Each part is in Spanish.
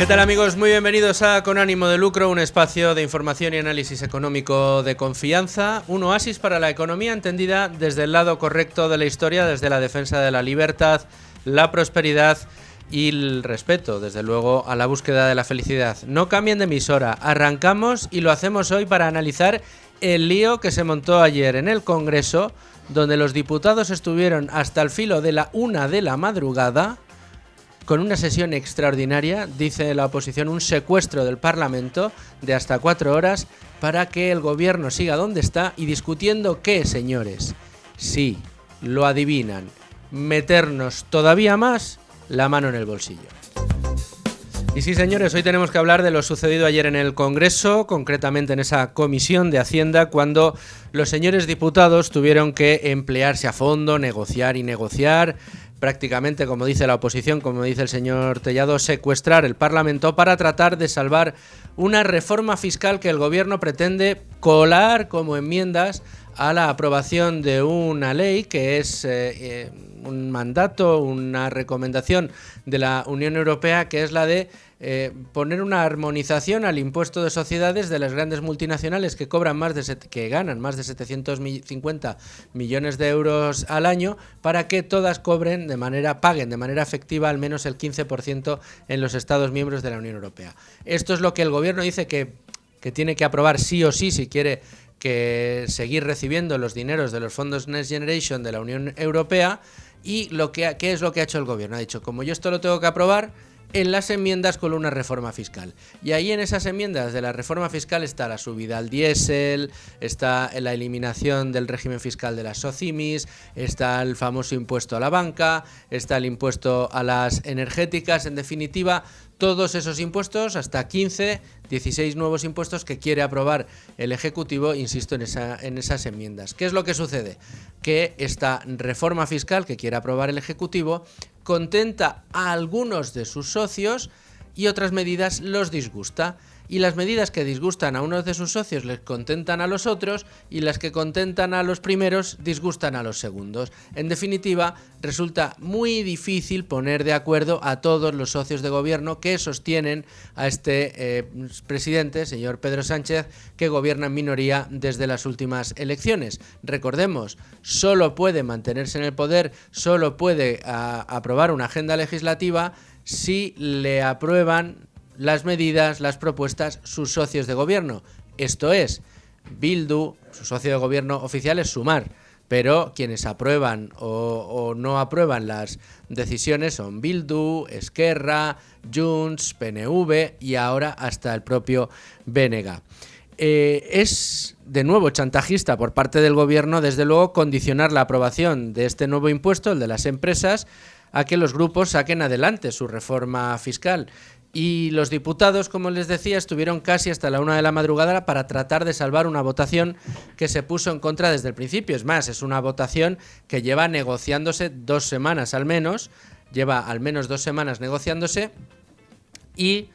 ¿Qué tal, amigos? Muy bienvenidos a Con Ánimo de Lucro, un espacio de información y análisis económico de confianza, un oasis para la economía entendida desde el lado correcto de la historia, desde la defensa de la libertad, la prosperidad y el respeto, desde luego, a la búsqueda de la felicidad. No cambien de emisora, arrancamos y lo hacemos hoy para analizar el lío que se montó ayer en el Congreso, donde los diputados estuvieron hasta el filo de la 1 de la madrugada, con una sesión extraordinaria, dice la oposición, un secuestro del Parlamento de hasta 4 horas para que el gobierno siga donde está y discutiendo qué, señores. Sí, lo adivinan, meternos todavía más la mano en el bolsillo. Y sí, señores, hoy tenemos que hablar de lo sucedido ayer en el Congreso, concretamente en esa comisión de Hacienda, cuando los señores diputados tuvieron que emplearse a fondo, negociar y negociar, prácticamente, como dice la oposición, como dice el señor Tellado, secuestrar el Parlamento para tratar de salvar una reforma fiscal que el gobierno pretende colar como enmiendas a la aprobación de una ley que es un mandato, una recomendación de la Unión Europea, que es la de poner una armonización al impuesto de sociedades de las grandes multinacionales que ganan más de 750 millones de euros al año, para que todas paguen de manera efectiva al menos el 15% en los Estados miembros de la Unión Europea. Esto es lo que el gobierno dice que tiene que aprobar sí o sí si quiere que seguir recibiendo los dineros de los fondos Next Generation de la Unión Europea. Y ¿qué es lo que ha hecho el gobierno? Ha dicho, como yo esto lo tengo que aprobar, en las enmiendas con una reforma fiscal. Y ahí en esas enmiendas de la reforma fiscal está la subida al diésel, está la eliminación del régimen fiscal de las SOCIMIs, está el famoso impuesto a la banca, está el impuesto a las energéticas, en definitiva, todos esos impuestos, hasta 16 nuevos impuestos que quiere aprobar el Ejecutivo, insisto, en esas enmiendas. ¿Qué es lo que sucede? Que esta reforma fiscal que quiere aprobar el Ejecutivo contenta a algunos de sus socios y otras medidas los disgusta. Y las medidas que disgustan a unos de sus socios les contentan a los otros, y las que contentan a los primeros disgustan a los segundos. En definitiva, resulta muy difícil poner de acuerdo a todos los socios de gobierno que sostienen a este presidente, señor Pedro Sánchez, que gobierna en minoría desde las últimas elecciones. Recordemos, solo puede mantenerse en el poder, solo puede aprobar una agenda legislativa si le aprueban las medidas, las propuestas, sus socios de gobierno. Esto es, Bildu, su socio de gobierno oficial es Sumar, pero quienes aprueban o no aprueban las decisiones son Bildu, Esquerra, Junts, PNV y ahora hasta el propio BNG. Es de nuevo chantajista por parte del gobierno, desde luego, condicionar la aprobación de este nuevo impuesto, el de las empresas, a que los grupos saquen adelante su reforma fiscal. Y los diputados, como les decía, estuvieron casi hasta la 1 de la madrugada para tratar de salvar una votación que se puso en contra desde el principio. Es más, es una votación que lleva negociándose 2 semanas al menos, lleva al menos 2 semanas negociándose y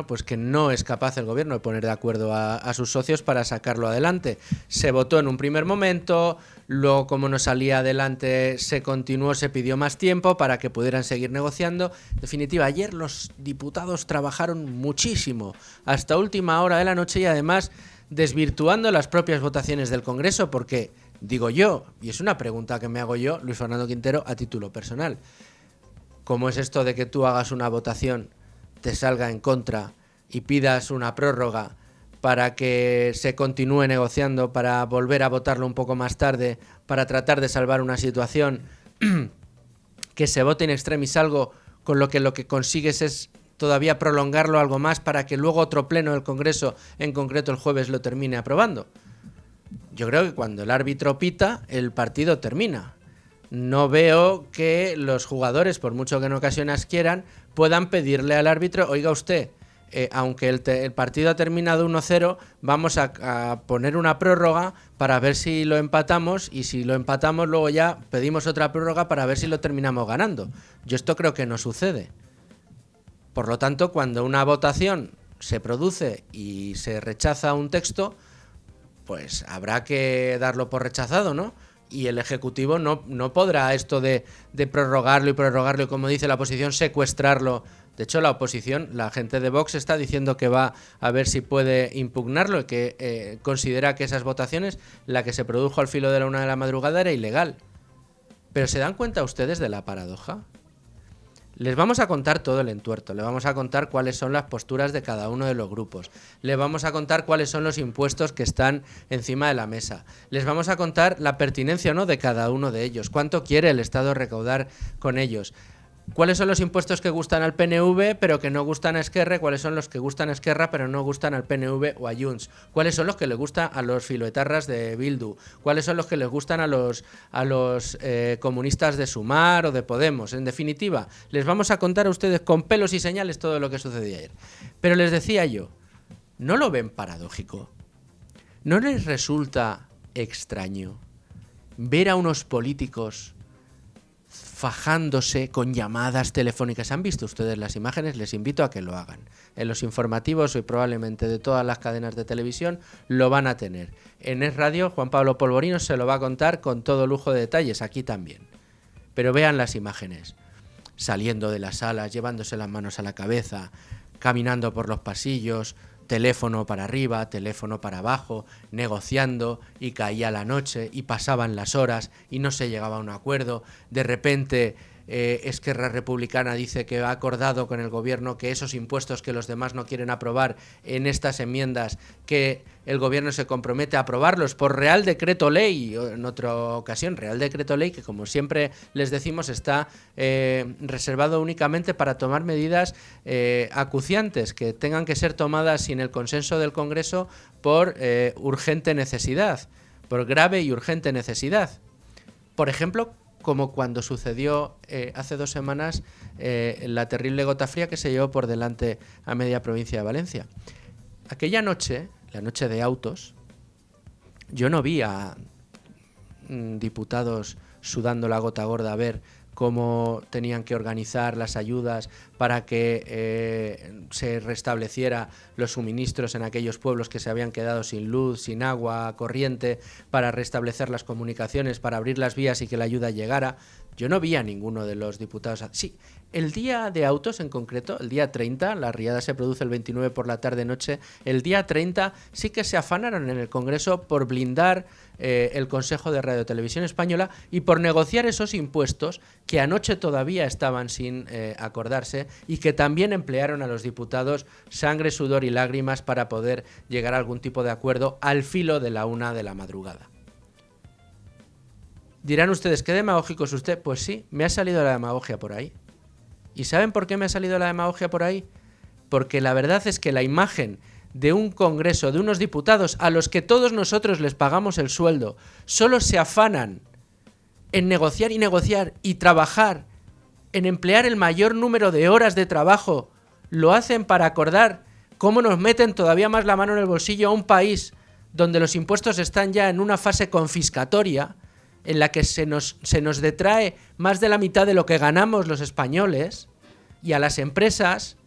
pues que no es capaz el gobierno de poner de acuerdo a sus socios para sacarlo adelante. Se votó en un primer momento, luego, como no salía adelante, se continuó, se pidió más tiempo para que pudieran seguir negociando. En definitiva, ayer los diputados trabajaron muchísimo hasta última hora de la noche y además desvirtuando las propias votaciones del Congreso, porque digo yo, y es una pregunta que me hago yo, Luis Fernando Quintero, a título personal, ¿cómo es esto de que tú hagas una votación, te salga en contra y pidas una prórroga para que se continúe negociando, para volver a votarlo un poco más tarde, para tratar de salvar una situación, que se vote in extremis algo con lo que consigues es todavía prolongarlo algo más para que luego otro pleno del Congreso, en concreto el jueves, lo termine aprobando? Yo creo que cuando el árbitro pita, el partido termina. No veo que los jugadores, por mucho que en ocasiones quieran, puedan pedirle al árbitro, oiga usted, aunque el partido ha terminado 1-0, vamos a poner una prórroga para ver si lo empatamos, y si lo empatamos luego ya pedimos otra prórroga para ver si lo terminamos ganando. Yo esto creo que no sucede. Por lo tanto, cuando una votación se produce y se rechaza un texto, pues habrá que darlo por rechazado, ¿no? Y el Ejecutivo no podrá esto de prorrogarlo y, como dice la oposición, secuestrarlo De hecho, la oposición, la gente de Vox está diciendo que va a ver si puede impugnarlo y que considera que esas votaciones, la que se produjo al filo de la 1 de la madrugada, era ilegal. Pero ¿se dan cuenta ustedes de la paradoja? Les vamos a contar todo el entuerto, les vamos a contar cuáles son las posturas de cada uno de los grupos, les vamos a contar cuáles son los impuestos que están encima de la mesa, les vamos a contar la pertinencia o no de cada uno de ellos, cuánto quiere el Estado recaudar con ellos. ¿Cuáles son los impuestos que gustan al PNV pero que no gustan a Esquerra? ¿Cuáles son los que gustan a Esquerra pero no gustan al PNV o a Junts? ¿Cuáles son los que les gustan a los filoetarras de Bildu? ¿Cuáles son los que les gustan a los comunistas de Sumar o de Podemos? En definitiva, les vamos a contar a ustedes con pelos y señales todo lo que sucedió ayer. Pero les decía yo, ¿no lo ven paradójico? ¿No les resulta extraño ver a unos políticos fajándose con llamadas telefónicas? ¿Han visto ustedes las imágenes? Les invito a que lo hagan. En los informativos y probablemente de todas las cadenas de televisión lo van a tener. En Es Radio, Juan Pablo Polvorino se lo va a contar con todo lujo de detalles, aquí también. Pero vean las imágenes. Saliendo de las salas, llevándose las manos a la cabeza, caminando por los pasillos, teléfono para arriba, teléfono para abajo, negociando, y caía la noche y pasaban las horas y no se llegaba a un acuerdo. De repente Esquerra Republicana dice que ha acordado con el gobierno que esos impuestos que los demás no quieren aprobar en estas enmiendas, que el gobierno se compromete a aprobarlos por Real Decreto Ley, en otra ocasión Real Decreto Ley, que como siempre les decimos está reservado únicamente para tomar medidas acuciantes, que tengan que ser tomadas sin el consenso del Congreso por urgente necesidad, por grave y urgente necesidad. Por ejemplo, como cuando sucedió hace 2 semanas la terrible gota fría que se llevó por delante a media provincia de Valencia. Aquella noche, la noche de autos, yo no vi a diputados sudando la gota gorda a ver cómo tenían que organizar las ayudas para que se restableciera los suministros en aquellos pueblos que se habían quedado sin luz, sin agua corriente, para restablecer las comunicaciones, para abrir las vías y que la ayuda llegara. Yo no vi a ninguno de los diputados. Sí, el día de autos en concreto, el día 30, la riada se produce el 29 por la tarde-noche, el día 30 sí que se afanaron en el Congreso por blindar el Consejo de Radio Televisión Española y por negociar esos impuestos que anoche todavía estaban sin acordarse y que también emplearon a los diputados sangre, sudor y lágrimas para poder llegar a algún tipo de acuerdo al filo de la 1 de la madrugada. Dirán ustedes, ¿qué demagógico es usted? Pues sí, me ha salido la demagogia por ahí. ¿Y saben por qué me ha salido la demagogia por ahí? Porque la verdad es que la imagen de un Congreso, de unos diputados a los que todos nosotros les pagamos el sueldo, solo se afanan en negociar y trabajar, en emplear el mayor número de horas de trabajo, lo hacen para acordar cómo nos meten todavía más la mano en el bolsillo a un país donde los impuestos están ya en una fase confiscatoria, en la que se nos detrae más de la mitad de lo que ganamos los españoles, y a las empresas,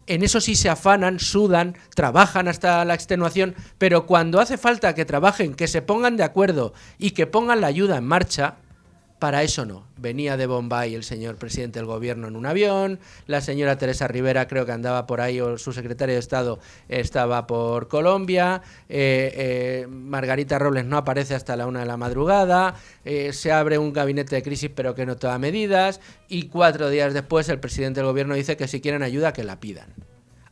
en eso sí se afanan, sudan, trabajan hasta la extenuación, pero cuando hace falta que trabajen, que se pongan de acuerdo y que pongan la ayuda en marcha, para eso no. Venía de Bombay el señor presidente del gobierno en un avión, la señora Teresa Rivera creo que andaba por ahí, o su secretario de Estado estaba por Colombia, Margarita Robles no aparece hasta la 1 de la madrugada, se abre un gabinete de crisis pero que no toma medidas, y 4 días después el presidente del gobierno dice que si quieren ayuda que la pidan.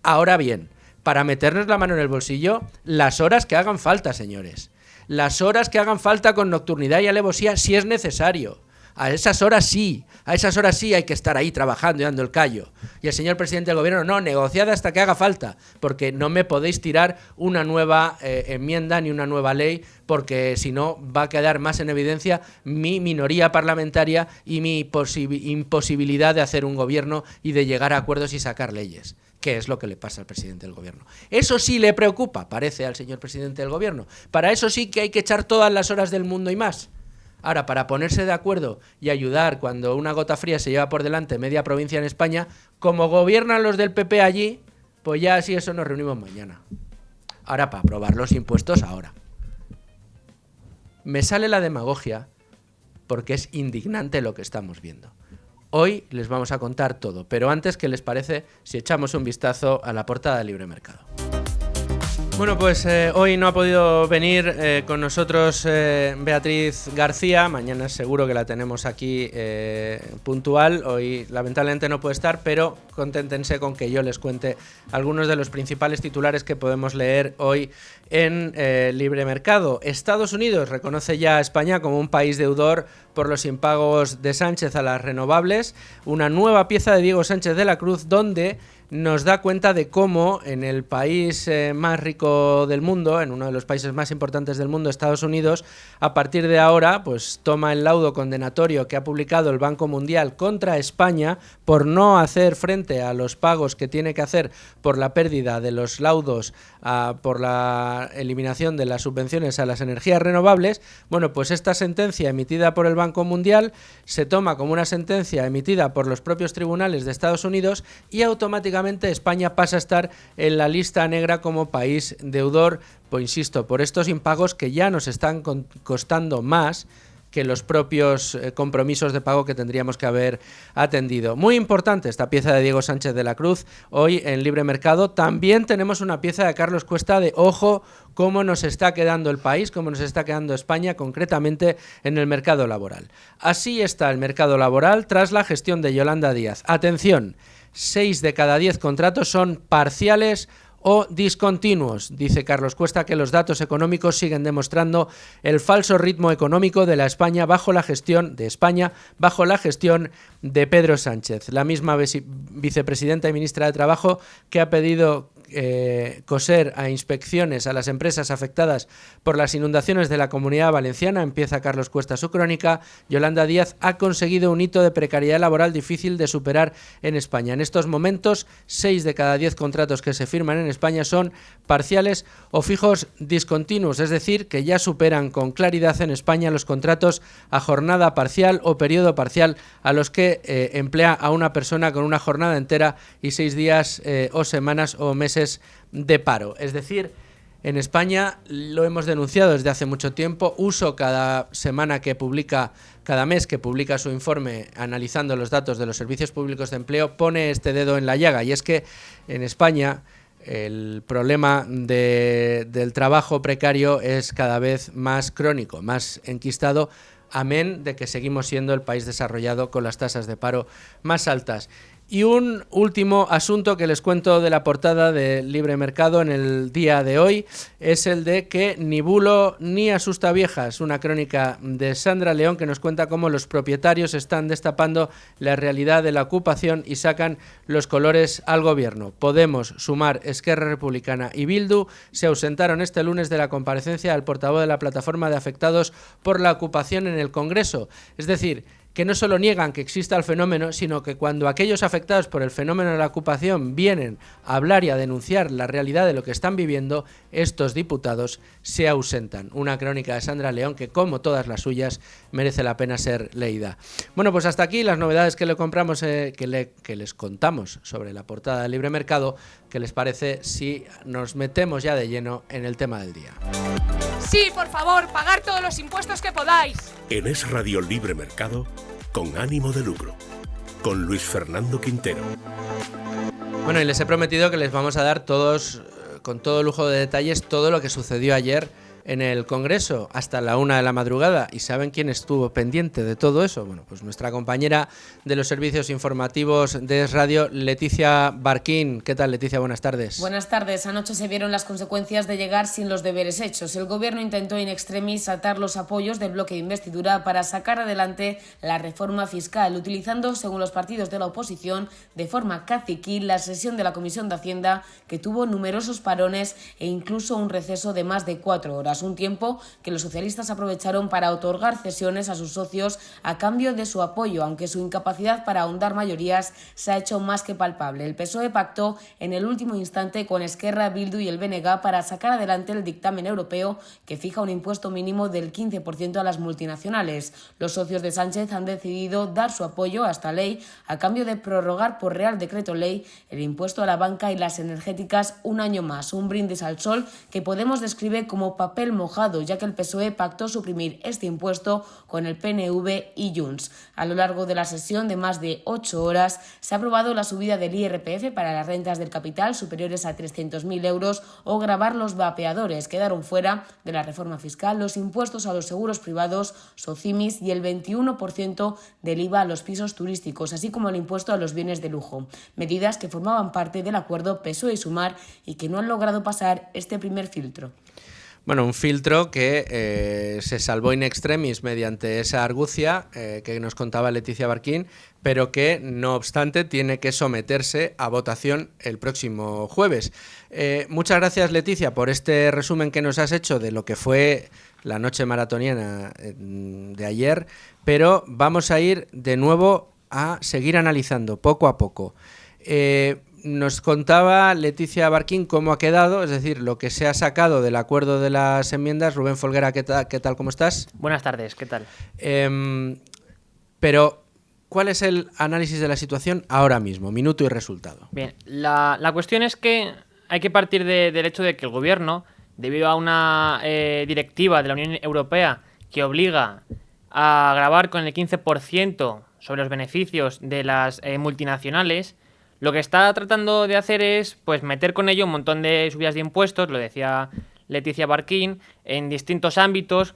Ahora bien, para meternos la mano en el bolsillo, las horas que hagan falta, señores. Las horas que hagan falta con nocturnidad y alevosía si es necesario. A esas horas sí hay que estar ahí trabajando y dando el callo. Y el señor presidente del gobierno, no, negociad hasta que haga falta, porque no me podéis tirar una nueva enmienda ni una nueva ley, porque si no va a quedar más en evidencia mi minoría parlamentaria y mi imposibilidad de hacer un gobierno y de llegar a acuerdos y sacar leyes. ¿Qué es lo que le pasa al presidente del gobierno? Eso sí le preocupa, parece, al señor presidente del gobierno. Para eso sí que hay que echar todas las horas del mundo y más. Ahora, para ponerse de acuerdo y ayudar cuando una gota fría se lleva por delante media provincia en España, como gobiernan los del PP allí, pues ya así eso nos reunimos mañana. Ahora, para aprobar los impuestos, ahora. Me sale la demagogia porque es indignante lo que estamos viendo. Hoy les vamos a contar todo, pero antes, ¿qué les parece si echamos un vistazo a la portada de Libre Mercado? Bueno, pues hoy no ha podido venir con nosotros Beatriz García. Mañana seguro que la tenemos aquí puntual. Hoy lamentablemente no puede estar, pero conténtense con que yo les cuente algunos de los principales titulares que podemos leer hoy en Libre Mercado. Estados Unidos reconoce ya a España como un país deudor por los impagos de Sánchez a las renovables. Una nueva pieza de Diego Sánchez de la Cruz donde nos da cuenta de cómo en el país más rico del mundo, en uno de los países más importantes del mundo, Estados Unidos, a partir de ahora, pues toma el laudo condenatorio que ha publicado el Banco Mundial contra España por no hacer frente a los pagos que tiene que hacer por la pérdida de los laudos, por la eliminación de las subvenciones a las energías renovables. Bueno, pues esta sentencia emitida por el Banco Mundial se toma como una sentencia emitida por los propios tribunales de Estados Unidos y automáticamente España pasa a estar en la lista negra como país deudor, pues insisto, por estos impagos que ya nos están costando más que los propios compromisos de pago que tendríamos que haber atendido. Muy importante esta pieza de Diego Sánchez de la Cruz hoy en Libre Mercado. También tenemos una pieza de Carlos Cuesta de ojo cómo nos está quedando el país, cómo nos está quedando España concretamente en el mercado laboral. Así está el mercado laboral tras la gestión de Yolanda Díaz. Atención, 6 de cada 10 contratos son parciales o discontinuos. Dice Carlos Cuesta que los datos económicos siguen demostrando el falso ritmo económico de la España bajo la gestión de Pedro Sánchez. La misma vicepresidenta y ministra de Trabajo que ha pedido coser a inspecciones a las empresas afectadas por las inundaciones de la Comunidad Valenciana. Empieza Carlos Cuesta su crónica. Yolanda Díaz ha conseguido un hito de precariedad laboral difícil de superar en España. En estos momentos, 6 de cada 10 contratos que se firman en España son parciales o fijos discontinuos, es decir, que ya superan con claridad en España los contratos a jornada parcial o periodo parcial a los que emplea a una persona con una jornada entera y 6 días o semanas o meses de paro. Es decir, en España lo hemos denunciado desde hace mucho tiempo. Uso cada mes que publica su informe analizando los datos de los servicios públicos de empleo, pone este dedo en la llaga, y es que en España el problema del trabajo precario es cada vez más crónico, más enquistado, amén de que seguimos siendo el país desarrollado con las tasas de paro más altas. Y un último asunto que les cuento de la portada de Libre Mercado en el día de hoy es el de que ni bulo ni asusta viejas, una crónica de Sandra León que nos cuenta cómo los propietarios están destapando la realidad de la ocupación y sacan los colores al gobierno. Podemos, Sumar, Esquerra Republicana y Bildu se ausentaron este lunes de la comparecencia del portavoz de la plataforma de afectados por la ocupación en el Congreso. Es decir, que no solo niegan que exista el fenómeno, sino que cuando aquellos afectados por el fenómeno de la ocupación vienen a hablar y a denunciar la realidad de lo que están viviendo, estos diputados se ausentan. Una crónica de Sandra León que, como todas las suyas, merece la pena ser leída. Bueno, pues hasta aquí las novedades que les contamos sobre la portada de Libre Mercado. ¿Qué les parece si nos metemos ya de lleno en el tema del día? Sí, por favor, pagar todos los impuestos que podáis. En Es Radio Libre Mercado, con ánimo de lucro, con Luis Fernando Quintero. Bueno, y les he prometido que les vamos a dar todos, con todo lujo de detalles, todo lo que sucedió ayer en el Congreso hasta la 1 de la madrugada. ¿Y saben quién estuvo pendiente de todo eso? Bueno, pues nuestra compañera de los servicios informativos de Es Radio, Leticia Barquín. ¿Qué tal, Leticia? Buenas tardes. Buenas tardes. Anoche se vieron las consecuencias de llegar sin los deberes hechos. El Gobierno intentó in extremis atar los apoyos del bloque de investidura para sacar adelante la reforma fiscal, utilizando, según los partidos de la oposición, de forma caciquí la sesión de la Comisión de Hacienda, que tuvo numerosos parones e incluso un receso de más de 4 horas. Un tiempo que los socialistas aprovecharon para otorgar cesiones a sus socios a cambio de su apoyo, aunque su incapacidad para ahondar mayorías se ha hecho más que palpable. El PSOE pactó en el último instante con Esquerra, Bildu y el BNG para sacar adelante el dictamen europeo que fija un impuesto mínimo del 15% a las multinacionales. Los socios de Sánchez han decidido dar su apoyo a esta ley a cambio de prorrogar por Real Decreto Ley el impuesto a la banca y las energéticas un año más. Un brindis al sol que Podemos describe como papel papel mojado, ya que el PSOE pactó suprimir este impuesto con el PNV y Junts. A lo largo de la sesión de más de 8 horas se ha aprobado la subida del IRPF para las rentas del capital superiores a 300.000 euros o gravar los vapeadores. Quedaron fuera de la reforma fiscal los impuestos a los seguros privados, SOCIMIS y el 21% del IVA a los pisos turísticos, así como el impuesto a los bienes de lujo. Medidas que formaban parte del acuerdo PSOE y Sumar y que no han logrado pasar este primer filtro. Bueno, un filtro que se salvó in extremis mediante esa argucia que nos contaba Leticia Barquín, pero que, no obstante, tiene que someterse a votación el próximo jueves. Muchas gracias, Leticia, por este resumen que nos has hecho de lo que fue la noche maratoniana de ayer, pero vamos a ir de nuevo a seguir analizando poco a poco. Nos contaba Leticia Barquín cómo ha quedado, es decir, lo que se ha sacado del acuerdo de las enmiendas. Rubén Folguera, ¿qué tal? ¿Cómo estás? Buenas tardes, ¿qué tal? Pero, ¿cuál es el análisis de la situación ahora mismo? Minuto y resultado. Bien, la cuestión es que hay que partir del hecho de que el Gobierno, debido a una directiva de la Unión Europea que obliga a gravar con el 15% sobre los beneficios de las multinacionales, lo que está tratando de hacer es pues meter con ello un montón de subidas de impuestos, lo decía Leticia Barquín, en distintos ámbitos.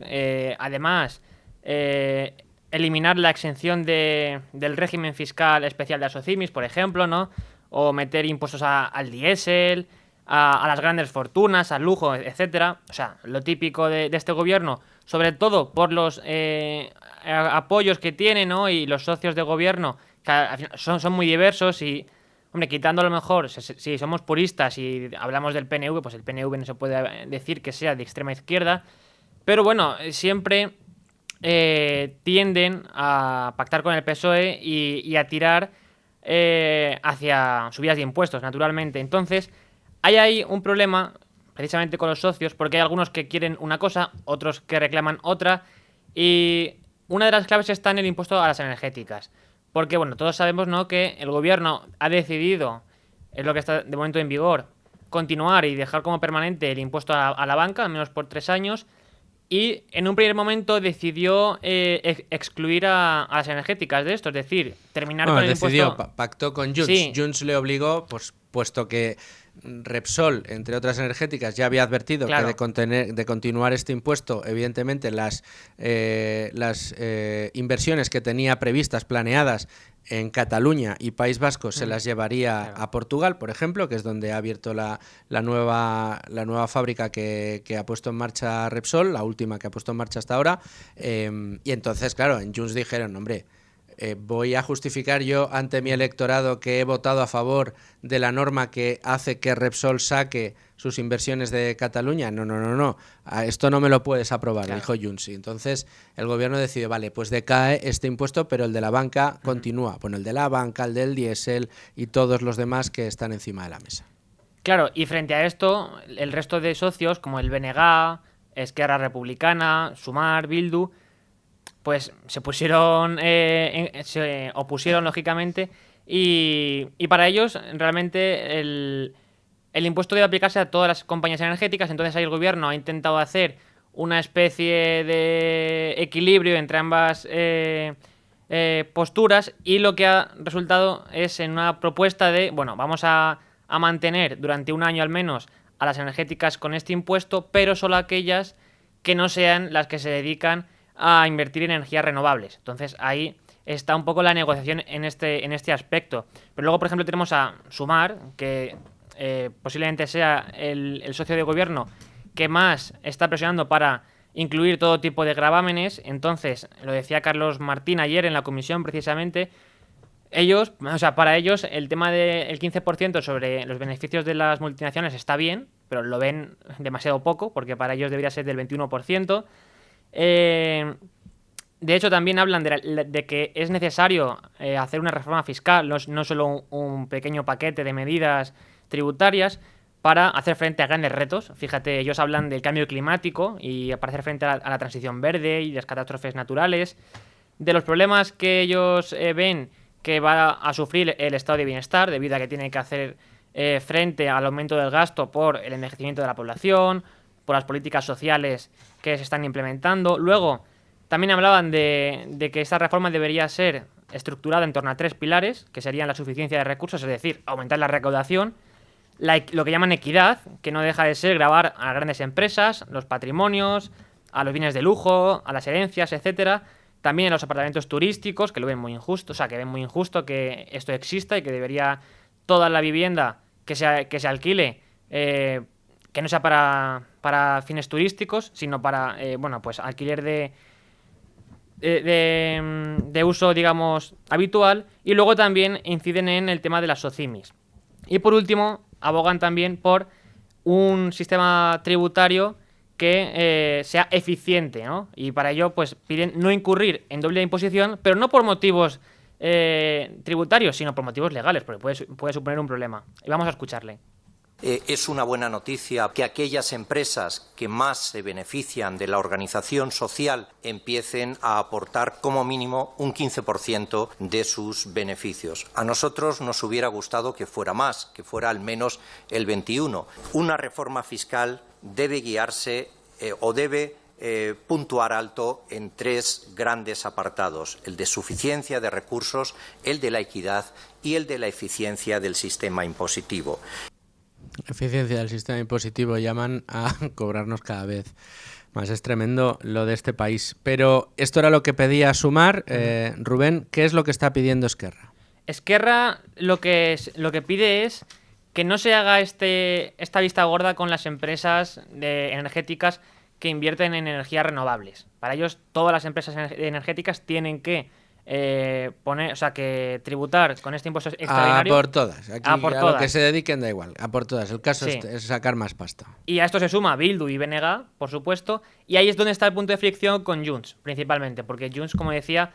Además, eliminar la exención del régimen fiscal especial de SOCIMIS, por ejemplo, ¿no? O meter impuestos al diésel, a las grandes fortunas, al lujo, etcétera. O sea, lo típico de este gobierno, sobre todo por los apoyos que tiene, ¿no? Y los socios de gobierno, que al final son muy diversos y, hombre, quitando a lo mejor, si somos puristas y hablamos del PNV, pues el PNV no se puede decir que sea de extrema izquierda, pero bueno, siempre tienden a pactar con el PSOE y a tirar hacia subidas de impuestos, naturalmente. Entonces, hay ahí un problema precisamente con los socios, porque hay algunos que quieren una cosa, otros que reclaman otra, y una de las claves está en el impuesto a las energéticas. Porque, bueno, todos sabemos, ¿no?, que el gobierno ha decidido, es lo que está de momento en vigor, continuar y dejar como permanente el impuesto a la banca, al menos por 3 años, y en un primer momento decidió excluir a las energéticas de esto, es decir, terminar con el impuesto. Pactó con Junts. Sí. Junts le obligó, pues, puesto que Repsol, entre otras energéticas, ya había advertido, claro, que de continuar este impuesto, evidentemente las inversiones que tenía previstas, planeadas en Cataluña y País Vasco, se las llevaría a Portugal, por ejemplo, que es donde ha abierto la nueva fábrica que ha puesto en marcha Repsol, la última que ha puesto en marcha hasta ahora. Y entonces, claro, en Junts dijeron, hombre, voy a justificar yo ante mi electorado que he votado a favor de la norma que hace que Repsol saque sus inversiones de Cataluña. No. Esto no me lo puedes aprobar, claro, dijo Junts. Y entonces el gobierno decidió, vale, pues decae este impuesto, pero el de la banca continúa. Bueno, el de la banca, el del diésel y todos los demás que están encima de la mesa. Claro, y frente a esto, el resto de socios, como el BNG, Esquerra Republicana, Sumar, Bildu, pues se opusieron lógicamente y para ellos realmente el impuesto debe aplicarse a todas las compañías energéticas. Entonces ahí el gobierno ha intentado hacer una especie de equilibrio entre ambas posturas, y lo que ha resultado es en una propuesta de, bueno, vamos a mantener durante un año al menos a las energéticas con este impuesto, pero solo aquellas que no sean las que se dedican a invertir en energías renovables. Entonces ahí está un poco la negociación en este aspecto. Pero luego, por ejemplo, tenemos a Sumar, que posiblemente sea el socio de gobierno que más está presionando para incluir todo tipo de gravámenes. Entonces, lo decía Carlos Martín ayer en la comisión precisamente, para ellos el tema del 15% sobre los beneficios de las multinacionales está bien, pero lo ven demasiado poco, porque para ellos debería ser del 21%. De hecho, también hablan de que es necesario hacer una reforma fiscal, no solo un pequeño paquete de medidas tributarias para hacer frente a grandes retos. Fíjate, ellos hablan del cambio climático y para hacer frente a la transición verde y las catástrofes naturales, de los problemas que ellos ven que va a sufrir el estado de bienestar debido a que tiene que hacer frente al aumento del gasto por el envejecimiento de la población, por las políticas sociales que se están implementando. Luego, también hablaban de que esta reforma debería ser estructurada en torno a 3 pilares, que serían la suficiencia de recursos, es decir, aumentar la recaudación, lo que llaman equidad, que no deja de ser gravar a grandes empresas, los patrimonios, a los bienes de lujo, a las herencias, etcétera. También a los apartamentos turísticos, que lo ven muy injusto, o sea, que ven muy injusto que esto exista y que debería toda la vivienda que se alquile, que no sea para fines turísticos, sino para, pues alquiler de uso, digamos, habitual. Y luego también inciden en el tema de las SOCIMIs. Y por último, abogan también por un sistema tributario que sea eficiente, ¿no? Y para ello, pues piden no incurrir en doble imposición, pero no por motivos tributarios, sino por motivos legales, porque puede suponer un problema. Y vamos a escucharle. Es una buena noticia que aquellas empresas que más se benefician de la organización social empiecen a aportar como mínimo un 15% de sus beneficios. A nosotros nos hubiera gustado que fuera más, que fuera al menos el 21%. Una reforma fiscal debe guiarse o debe puntuar alto en 3 grandes apartados: el de suficiencia de recursos, el de la equidad y el de la eficiencia del sistema impositivo. Eficiencia del sistema impositivo, llaman a cobrarnos cada vez más. Es tremendo lo de este país. Pero esto era lo que pedía Sumar. Rubén, ¿qué es lo que está pidiendo Esquerra? Esquerra lo que pide es que no se haga esta vista gorda con las empresas energéticas que invierten en energías renovables. Para ellos, todas las empresas energéticas tienen que que tributar con este impuesto extraordinario. A por todas. Aquí a lo que se dediquen da igual. A por todas. El caso es sacar más pasta. Y a esto se suma Bildu y BNG, por supuesto. Y ahí es donde está el punto de fricción con Junts, principalmente. Porque Junts, como decía,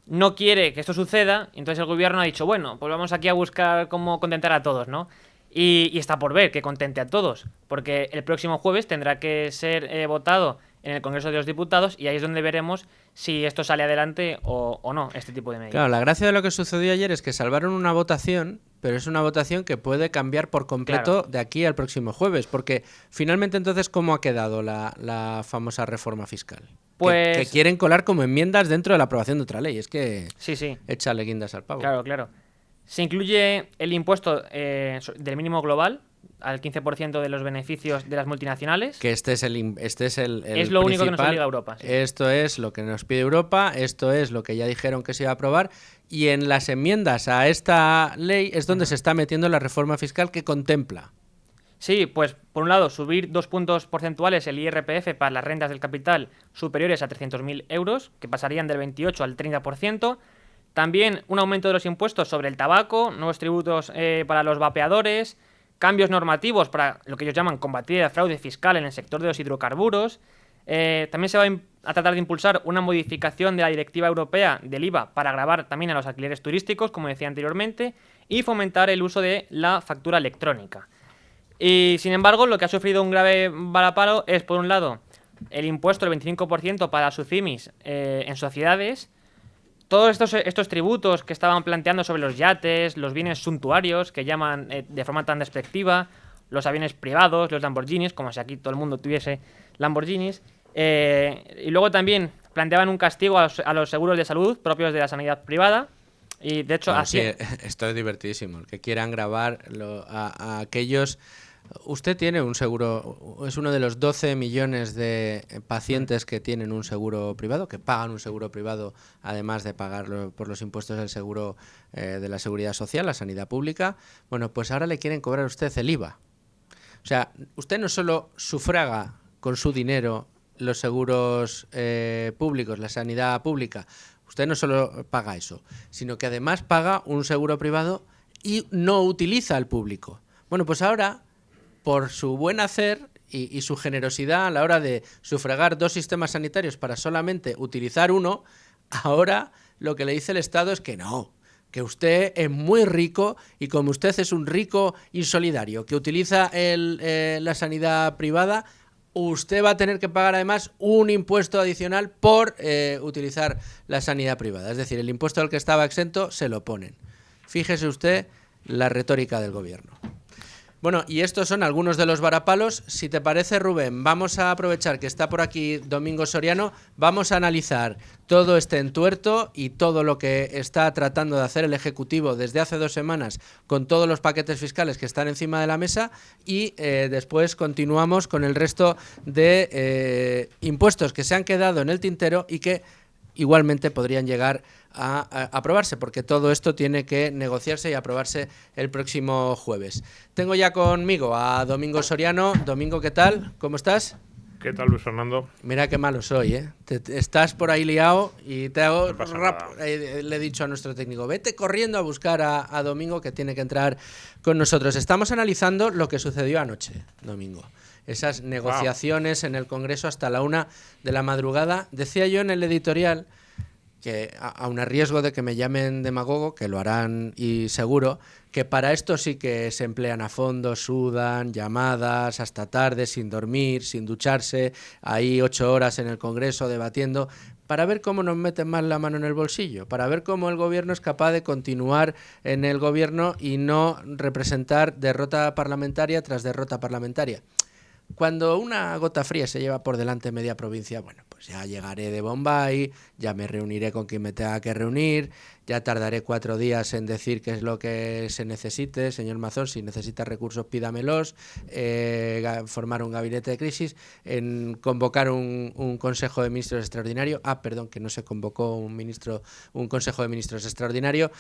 no quiere que esto suceda. Entonces el gobierno ha dicho, bueno, pues vamos aquí a buscar cómo contentar a todos, ¿no? Y está por ver que contente a todos. Porque el próximo jueves tendrá que ser votado en el Congreso de los Diputados, y ahí es donde veremos si esto sale adelante o no, este tipo de medidas. Claro, la gracia de lo que sucedió ayer es que salvaron una votación, pero es una votación que puede cambiar por completo de aquí al próximo jueves, porque finalmente entonces, ¿cómo ha quedado la famosa reforma fiscal? Pues que quieren colar como enmiendas dentro de la aprobación de otra ley. Es que sí. Échale guindas al pavo. Claro. Se incluye el impuesto del mínimo global al 15% de los beneficios de las multinacionales. Que este es el es lo único que nos obliga a Europa. Sí. Esto es lo que nos pide Europa, esto es lo que ya dijeron que se iba a aprobar, y en las enmiendas a esta ley es donde se está metiendo la reforma fiscal que contempla. Sí, pues por un lado subir 2 puntos porcentuales el IRPF para las rentas del capital superiores a 300.000 euros, que pasarían del 28 al 30%. También un aumento de los impuestos sobre el tabaco, nuevos tributos para los vapeadores, cambios normativos para lo que ellos llaman combatir el fraude fiscal en el sector de los hidrocarburos. También se va a tratar de impulsar una modificación de la directiva europea del IVA para gravar también a los alquileres turísticos, como decía anteriormente, y fomentar el uso de la factura electrónica. Y sin embargo, lo que ha sufrido un grave varapalo es, por un lado, el impuesto del 25% para las SOCIMIs en sociedades. Todos estos tributos que estaban planteando sobre los yates, los bienes suntuarios, que llaman de forma tan despectiva, los aviones privados, los Lamborghinis, como si aquí todo el mundo tuviese Lamborghinis. Y luego también planteaban un castigo a los seguros de salud propios de la sanidad privada. Y de hecho, así. Sí, esto es divertidísimo. El que quieran grabar a aquellos. Usted tiene un seguro, es uno de los 12 millones de pacientes que tienen un seguro privado, que pagan un seguro privado, además de pagarlo por los impuestos del seguro de la seguridad social, la sanidad pública. Bueno, pues ahora le quieren cobrar a usted el IVA. O sea, usted no solo sufraga con su dinero los seguros públicos, la sanidad pública, usted no solo paga eso, sino que además paga un seguro privado y no utiliza al público. Bueno, pues ahora, por su buen hacer y su generosidad a la hora de sufragar 2 sistemas sanitarios para solamente utilizar uno, ahora lo que le dice el Estado es que no, que usted es muy rico y como usted es un rico insolidario que utiliza la sanidad privada, usted va a tener que pagar además un impuesto adicional por utilizar la sanidad privada. Es decir, el impuesto al que estaba exento se lo ponen. Fíjese usted la retórica del gobierno. Bueno, y estos son algunos de los varapalos. Si te parece, Rubén, vamos a aprovechar que está por aquí Domingo Soriano, vamos a analizar todo este entuerto y todo lo que está tratando de hacer el Ejecutivo desde hace 2 semanas con todos los paquetes fiscales que están encima de la mesa y después continuamos con el resto de impuestos que se han quedado en el tintero y que igualmente podrían llegar a aprobarse, porque todo esto tiene que negociarse y aprobarse el próximo jueves. Tengo ya conmigo a Domingo Soriano. Domingo, ¿qué tal? ¿Cómo estás? ¿Qué tal, Luis Fernando? Mira qué malo soy, ¿eh? Estás por ahí liado y te hago No pasa nada. le he dicho a nuestro técnico, vete corriendo a buscar a Domingo, que tiene que entrar con nosotros. Estamos analizando lo que sucedió anoche, Domingo. Esas negociaciones en el Congreso hasta la 1 de la madrugada. Decía yo en el editorial que, aun a riesgo de que me llamen demagogo, que lo harán y seguro, que para esto sí que se emplean a fondo, sudan, llamadas, hasta tarde, sin dormir, sin ducharse, ahí 8 horas en el Congreso debatiendo, para ver cómo nos meten más la mano en el bolsillo, para ver cómo el gobierno es capaz de continuar en el gobierno y no representar derrota parlamentaria tras derrota parlamentaria. Cuando una gota fría se lleva por delante media provincia, bueno, pues ya llegaré de Bombay, ya me reuniré con quien me tenga que reunir, ya tardaré 4 días en decir qué es lo que se necesite. Señor Mazón, si necesita recursos, pídamelos, formar un gabinete de crisis, en convocar un Consejo de Ministros extraordinario. Perdón, que no se convocó un Consejo de Ministros extraordinario.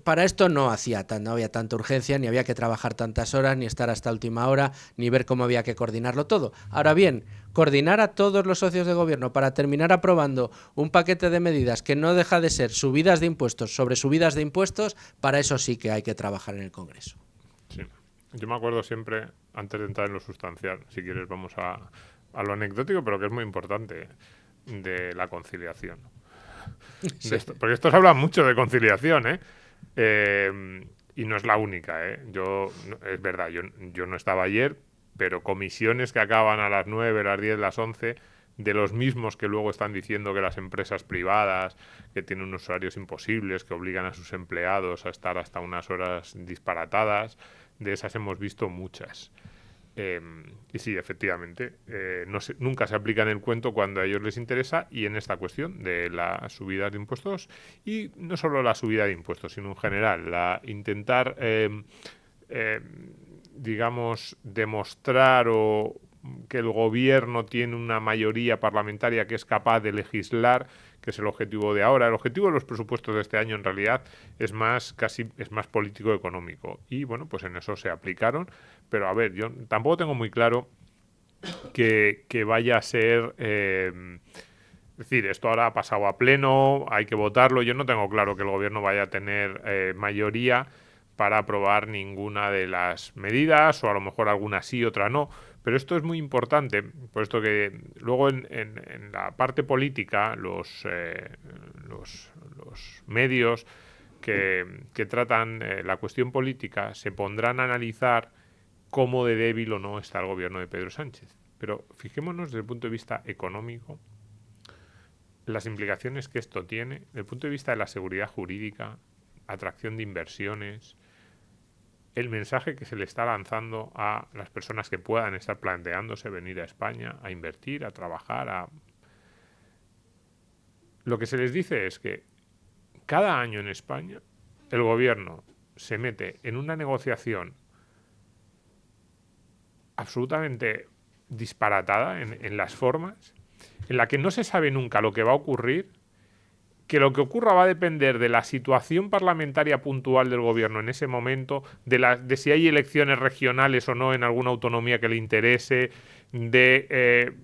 Para esto no había tanta urgencia, ni había que trabajar tantas horas, ni estar hasta última hora, ni ver cómo había que coordinarlo todo. Ahora bien, coordinar a todos los socios de gobierno para terminar aprobando un paquete de medidas que no deja de ser subidas de impuestos sobre subidas de impuestos, para eso sí que hay que trabajar en el Congreso. Sí. Yo me acuerdo siempre, antes de entrar en lo sustancial, si quieres vamos a lo anecdótico, pero que es muy importante, de la conciliación. Sí. Porque estos hablan mucho de conciliación, y no es la única, es verdad, yo no estaba ayer, pero comisiones que acaban a las 9, las 10, las 11, de los mismos que luego están diciendo que las empresas privadas, que tienen unos horarios imposibles, que obligan a sus empleados a estar hasta unas horas disparatadas, de esas hemos visto muchas. Y sí, efectivamente, nunca se aplica en el cuento cuando a ellos les interesa, y en esta cuestión de la subida de impuestos, y no solo la subida de impuestos, sino en general, intentar digamos, demostrar que el gobierno tiene una mayoría parlamentaria que es capaz de legislar, que es el objetivo de ahora. El objetivo de los presupuestos de este año, en realidad, es más político-económico. Y, bueno, pues en eso se aplicaron. Pero, a ver, yo tampoco tengo muy claro que vaya a ser... es decir, esto ahora ha pasado a pleno, hay que votarlo. Yo no tengo claro que el gobierno vaya a tener mayoría para aprobar ninguna de las medidas, o a lo mejor alguna sí, otra no. Pero esto es muy importante, puesto que luego en la parte política los medios que tratan la cuestión política se pondrán a analizar cómo de débil o no está el gobierno de Pedro Sánchez. Pero fijémonos desde el punto de vista económico, las implicaciones que esto tiene, desde el punto de vista de la seguridad jurídica, atracción de inversiones, el mensaje que se le está lanzando a las personas que puedan estar planteándose venir a España a invertir, a trabajar. Lo que se les dice es que cada año en España el gobierno se mete en una negociación absolutamente disparatada en las formas, en la que no se sabe nunca lo que va a ocurrir, que lo que ocurra va a depender de la situación parlamentaria puntual del gobierno en ese momento, de si hay elecciones regionales o no en alguna autonomía que le interese, de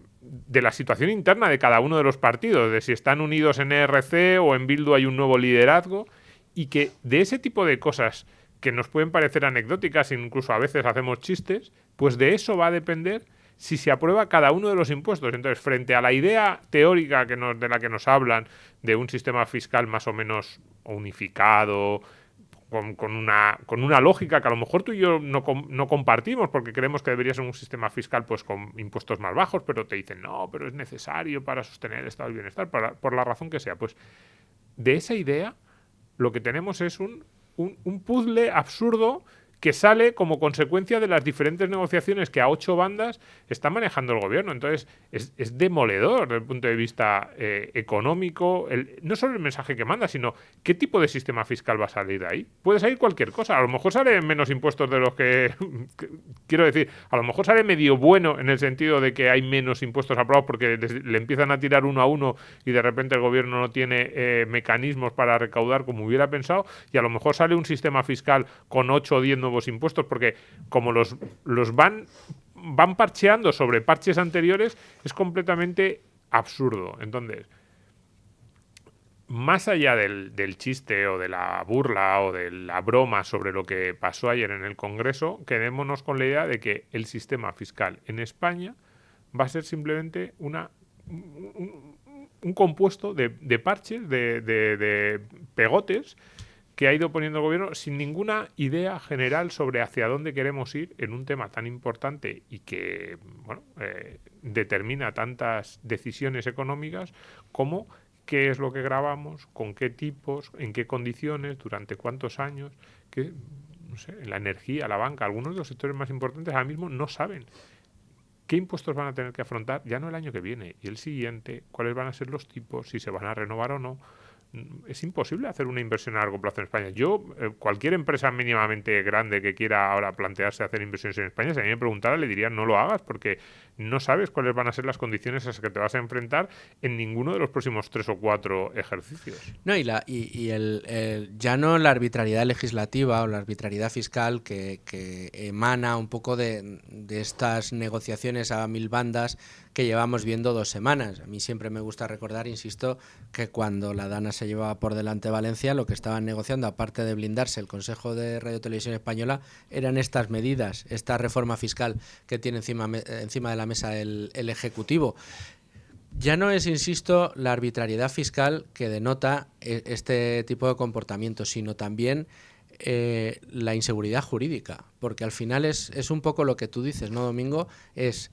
la situación interna de cada uno de los partidos, de si están unidos en ERC o en Bildu hay un nuevo liderazgo, y que de ese tipo de cosas que nos pueden parecer anecdóticas, incluso a veces hacemos chistes, pues de eso va a depender si se aprueba cada uno de los impuestos. Entonces, frente a la idea teórica de la que nos hablan de un sistema fiscal más o menos unificado, con una lógica que a lo mejor tú y yo no compartimos, porque creemos que debería ser un sistema fiscal pues con impuestos más bajos, pero te dicen, no, pero es necesario para sostener el estado del bienestar, por la razón que sea. Pues de esa idea lo que tenemos es un puzzle absurdo que sale como consecuencia de las diferentes negociaciones que a 8 bandas está manejando el gobierno. Entonces, es demoledor desde el punto de vista económico, no solo el mensaje que manda, sino qué tipo de sistema fiscal va a salir de ahí. Puede salir cualquier cosa. A lo mejor salen menos impuestos de los que quiero decir, a lo mejor sale medio bueno en el sentido de que hay menos impuestos aprobados porque le empiezan a tirar uno a uno y de repente el gobierno no tiene mecanismos para recaudar como hubiera pensado, y a lo mejor sale un sistema fiscal con 8 o 10 nuevos impuestos, porque como los van parcheando sobre parches anteriores, es completamente absurdo. Entonces, más allá del chiste o de la burla o de la broma sobre lo que pasó ayer en el Congreso, quedémonos con la idea de que el sistema fiscal en España va a ser simplemente un compuesto de parches, de pegotes que ha ido poniendo el gobierno sin ninguna idea general sobre hacia dónde queremos ir en un tema tan importante y que determina tantas decisiones económicas como qué es lo que grabamos, con qué tipos, en qué condiciones, durante cuántos años, no sé, la energía, la banca, algunos de los sectores más importantes ahora mismo no saben qué impuestos van a tener que afrontar, ya no el año que viene y el siguiente, cuáles van a ser los tipos, si se van a renovar o no. Es imposible hacer una inversión a largo plazo en España. Cualquier empresa mínimamente grande que quiera ahora plantearse hacer inversiones en España, si a mí me preguntara, le diría no lo hagas porque no sabes cuáles van a ser las condiciones a las que te vas a enfrentar en ninguno de los próximos 3 o 4 ejercicios. No, ya no la arbitrariedad legislativa o la arbitrariedad fiscal que emana un poco de estas negociaciones a 1000 bandas que llevamos viendo 2 semanas. A mí siempre me gusta recordar, insisto, que cuando la Dana se llevaba por delante Valencia, lo que estaban negociando, aparte de blindarse el Consejo de Radio Televisión Española, eran estas medidas, esta reforma fiscal que tiene encima de la mesa el Ejecutivo. Ya no es, insisto, la arbitrariedad fiscal que denota este tipo de comportamiento, sino también la inseguridad jurídica, porque al final es un poco lo que tú dices, ¿no, Domingo? Es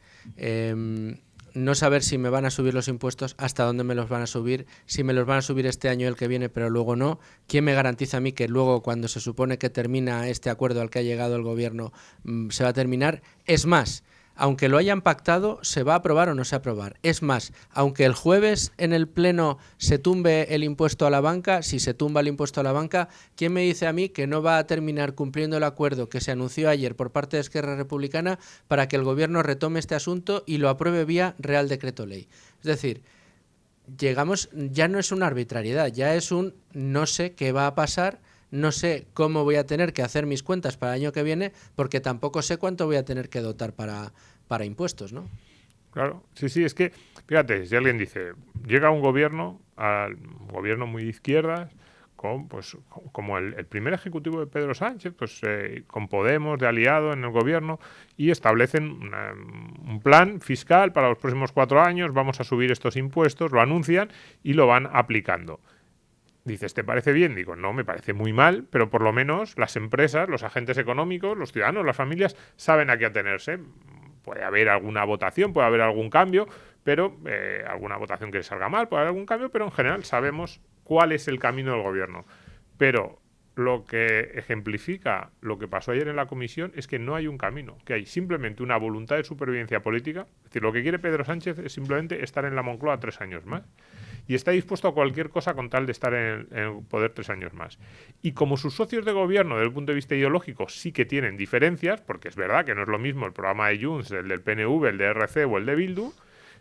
no saber si me van a subir los impuestos, hasta dónde me los van a subir, si me los van a subir este año o el que viene, pero luego no. ¿Quién me garantiza a mí que luego, cuando se supone que termina este acuerdo al que ha llegado el gobierno, se va a terminar? Es más, aunque lo hayan pactado, ¿se va a aprobar o no se va a aprobar? Es más, aunque el jueves en el Pleno se tumbe el impuesto a la banca, si se tumba el impuesto a la banca, ¿quién me dice a mí que no va a terminar cumpliendo el acuerdo que se anunció ayer por parte de Esquerra Republicana para que el gobierno retome este asunto y lo apruebe vía Real Decreto Ley? Es decir, ya no es una arbitrariedad, ya es un no sé qué va a pasar, no sé cómo voy a tener que hacer mis cuentas para el año que viene, porque tampoco sé cuánto voy a tener que dotar para impuestos, ¿no? Claro, sí, es que, fíjate, si alguien dice, llega un gobierno muy de izquierdas, como el primer ejecutivo de Pedro Sánchez, con Podemos de aliado en el gobierno, y establecen un plan fiscal para los próximos 4 años, vamos a subir estos impuestos, lo anuncian y lo van aplicando. Dices, ¿te parece bien? Digo, no, me parece muy mal, pero por lo menos las empresas, los agentes económicos, los ciudadanos, las familias, saben a qué atenerse. Puede haber alguna votación, puede haber algún cambio, pero alguna votación que salga mal, puede haber algún cambio, pero en general sabemos cuál es el camino del gobierno. Pero lo que ejemplifica lo que pasó ayer en la comisión es que no hay un camino, que hay simplemente una voluntad de supervivencia política. Es decir, lo que quiere Pedro Sánchez es simplemente estar en la Moncloa 3 años más. Y está dispuesto a cualquier cosa con tal de estar en el poder 3 años más. Y como sus socios de gobierno, desde el punto de vista ideológico, sí que tienen diferencias, porque es verdad que no es lo mismo el programa de Junts, el del PNV, el de RC o el de Bildu,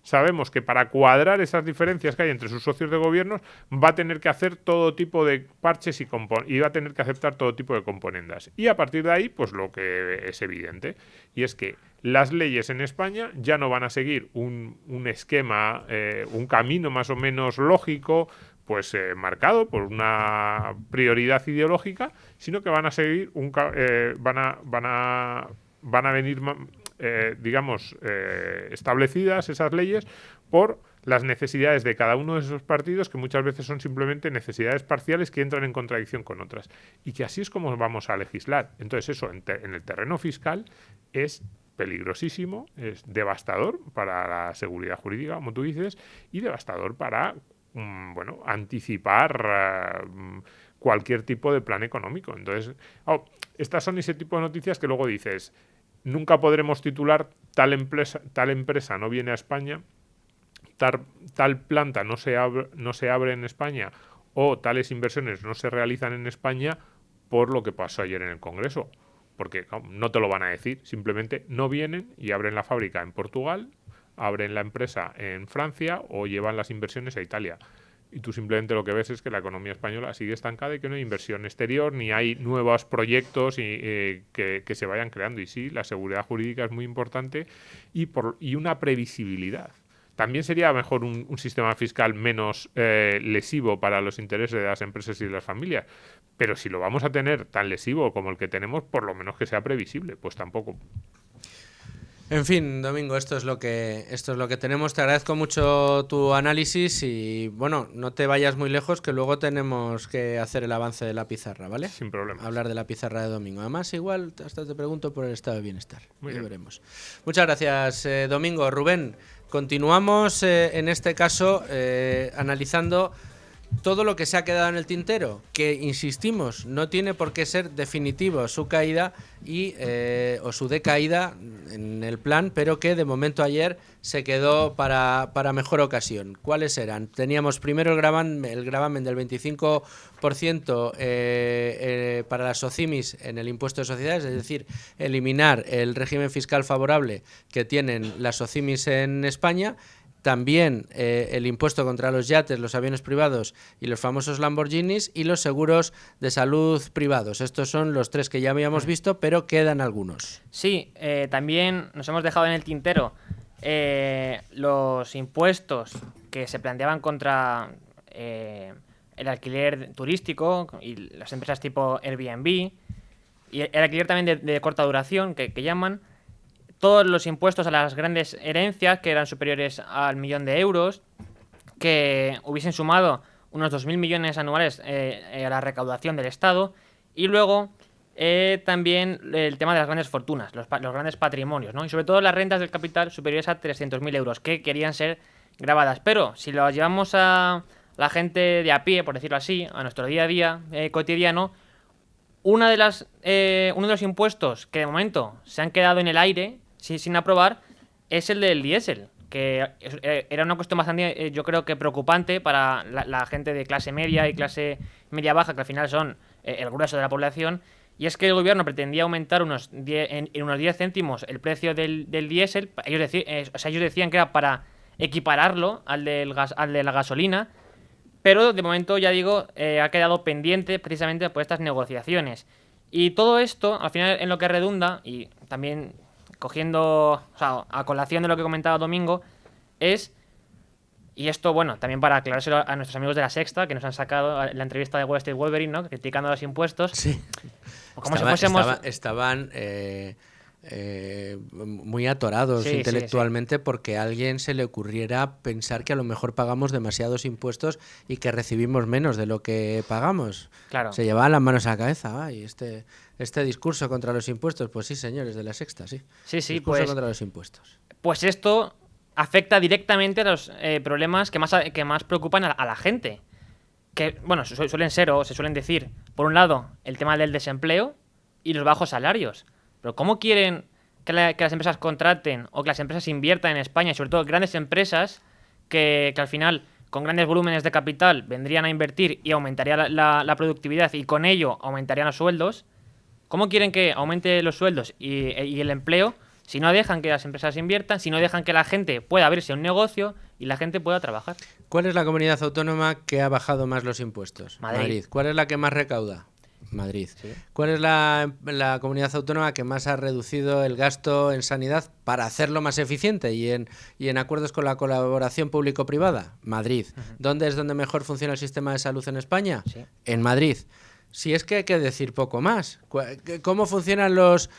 sabemos que para cuadrar esas diferencias que hay entre sus socios de gobierno va a tener que hacer todo tipo de parches y va a tener que aceptar todo tipo de componendas. Y a partir de ahí, pues lo que es evidente, y es que las leyes en España ya no van a seguir un esquema, un camino más o menos lógico, marcado por una prioridad ideológica, sino que van a seguir van a venir establecidas esas leyes por las necesidades de cada uno de esos partidos, que muchas veces son simplemente necesidades parciales que entran en contradicción con otras. Y que así es como vamos a legislar. Entonces eso, en el terreno fiscal, es peligrosísimo, es devastador para la seguridad jurídica, como tú dices, y devastador para anticipar cualquier tipo de plan económico. Entonces, estas son ese tipo de noticias que luego dices, nunca podremos titular tal empresa no viene a España, tal planta no se abre en España, o tales inversiones no se realizan en España por lo que pasó ayer en el Congreso. Porque no te lo van a decir, simplemente no vienen y abren la fábrica en Portugal, abren la empresa en Francia o llevan las inversiones a Italia. Y tú simplemente lo que ves es que la economía española sigue estancada y que no hay inversión exterior, ni hay nuevos proyectos que se vayan creando. Y sí, la seguridad jurídica es muy importante y una previsibilidad. También sería mejor un sistema fiscal menos lesivo para los intereses de las empresas y de las familias. Pero si lo vamos a tener tan lesivo como el que tenemos, por lo menos que sea previsible. Pues tampoco. En fin, Domingo, esto es lo que tenemos. Te agradezco mucho tu análisis y, bueno, no te vayas muy lejos, que luego tenemos que hacer el avance de la pizarra, ¿vale? Sin problema. Hablar de la pizarra de Domingo. Además, igual hasta te pregunto por el estado de bienestar. Muy Ya bien. veremos. Muchas gracias, Domingo. Rubén, continuamos en este caso analizando todo lo que se ha quedado en el tintero, que, insistimos, no tiene por qué ser definitivo su caída o su decaída en el plan, pero que de momento ayer se quedó para mejor ocasión. ¿Cuáles eran? Teníamos primero el gravamen del 25% para las SOCIMIs en el impuesto de sociedades, es decir, eliminar el régimen fiscal favorable que tienen las SOCIMIs en España. También el impuesto contra los yates, los aviones privados y los famosos Lamborghinis, y los seguros de salud privados. Estos son los tres que ya habíamos visto, pero quedan algunos. Sí, también nos hemos dejado en el tintero los impuestos que se planteaban contra el alquiler turístico y las empresas tipo Airbnb, y el alquiler también de corta duración, que llaman. Todos los impuestos a las grandes herencias, que eran superiores al 1.000.000 de euros, que hubiesen sumado unos 2.000 millones anuales a la recaudación del Estado. Y luego también el tema de las grandes fortunas, los grandes patrimonios, ¿no? Y sobre todo las rentas del capital superiores a 300.000 euros, que querían ser gravadas. Pero si lo llevamos a la gente de a pie, por decirlo así, a nuestro día a día cotidiano, uno de los impuestos que de momento se han quedado en el aire sin aprobar es el del diésel, que era una cuestión bastante, yo creo que preocupante para la gente de clase media y clase media baja, que al final son el grueso de la población. Y es que el gobierno pretendía aumentar en unos 10 céntimos el precio del diésel. Ellos decían que era para equipararlo al de la gasolina, pero de momento, ya digo, ha quedado pendiente precisamente por estas negociaciones. Y todo esto, al final, en lo que redunda, y también a colación de lo que comentaba Domingo, es, y esto, bueno, también para aclarárselo a nuestros amigos de La Sexta, que nos han sacado la entrevista de Wall Street Wolverine, ¿no?, criticando los impuestos. Sí. Como si fuésemos... Estaban muy atorados intelectualmente, porque a alguien se le ocurriera pensar que a lo mejor pagamos demasiados impuestos y que recibimos menos de lo que pagamos. Claro. Se llevaban las manos a la cabeza. Ay, este discurso contra los impuestos, pues sí, señores de La Sexta, sí. Sí, discurso pues, contra los impuestos. Pues esto afecta directamente a los problemas que más preocupan a la gente. Que, bueno, suelen ser, o se suelen decir, por un lado, el tema del desempleo y los bajos salarios. Pero ¿cómo quieren que las empresas contraten o que las empresas inviertan en España? Y sobre todo grandes empresas que al final, con grandes volúmenes de capital, vendrían a invertir y aumentaría la productividad, y con ello aumentarían los sueldos. ¿Cómo quieren que aumente los sueldos y el empleo si no dejan que las empresas inviertan, si no dejan que la gente pueda abrirse un negocio y la gente pueda trabajar? ¿Cuál es la comunidad autónoma que ha bajado más los impuestos? Madrid. ¿Cuál es la que más recauda? Madrid. Sí. ¿Cuál es la comunidad autónoma que más ha reducido el gasto en sanidad para hacerlo más eficiente y en acuerdos con la colaboración público-privada? Madrid. ¿Dónde es donde mejor funciona el sistema de salud en España? Sí. En Madrid. Si es que hay que decir poco más. ¿Cómo funcionan los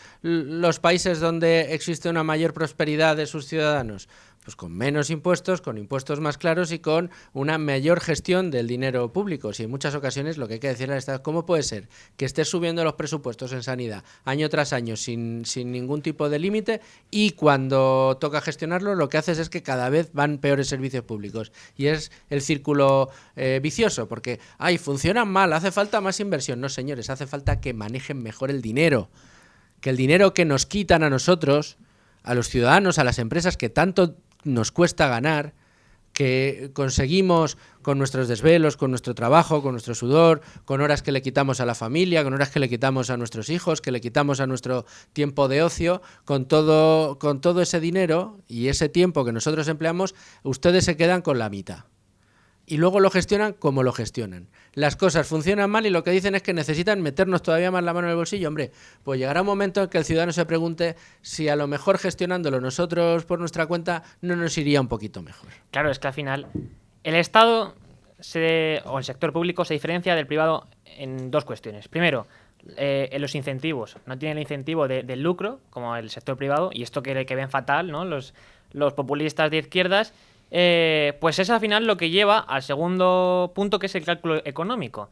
países donde existe una mayor prosperidad de sus ciudadanos? Pues con menos impuestos, con impuestos más claros y con una mayor gestión del dinero público. Si en muchas ocasiones lo que hay que decirle al Estado es cómo puede ser que estés subiendo los presupuestos en sanidad año tras año sin ningún tipo de límite, y cuando toca gestionarlo lo que haces es que cada vez van peores servicios públicos. Y es el círculo vicioso, porque funcionan mal, hace falta más inversión. No, señores, hace falta que manejen mejor el dinero. Que el dinero que nos quitan a nosotros, a los ciudadanos, a las empresas, que tanto nos cuesta ganar, que conseguimos con nuestros desvelos, con nuestro trabajo, con nuestro sudor, con horas que le quitamos a la familia, con horas que le quitamos a nuestros hijos, que le quitamos a nuestro tiempo de ocio, con todo ese dinero y ese tiempo que nosotros empleamos, ustedes se quedan con la mitad. Y luego lo gestionan como lo gestionan. Las cosas funcionan mal y lo que dicen es que necesitan meternos todavía más la mano en el bolsillo. Hombre, pues llegará un momento en que el ciudadano se pregunte si a lo mejor gestionándolo nosotros por nuestra cuenta no nos iría un poquito mejor. Claro, es que al final el Estado o el sector público se diferencia del privado en dos cuestiones. Primero, en los incentivos. No tiene el incentivo del lucro como el sector privado, y esto que ven fatal, ¿no? Los populistas de izquierdas. Pues es al final lo que lleva al segundo punto, que es el cálculo económico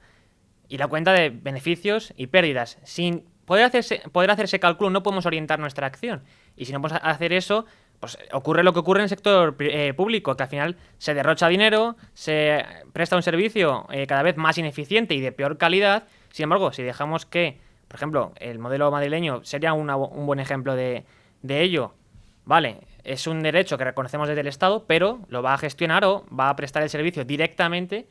y la cuenta de beneficios y pérdidas. Sin poder hacer ese cálculo no podemos orientar nuestra acción, y si no podemos hacer eso, pues ocurre lo que ocurre en el sector público, que al final se derrocha dinero, se presta un servicio cada vez más ineficiente y de peor calidad. Sin embargo, si dejamos que, por ejemplo, el modelo madrileño sería un buen ejemplo de ello. Vale, es un derecho que reconocemos desde el Estado, pero lo va a gestionar o va a prestar el servicio directamente,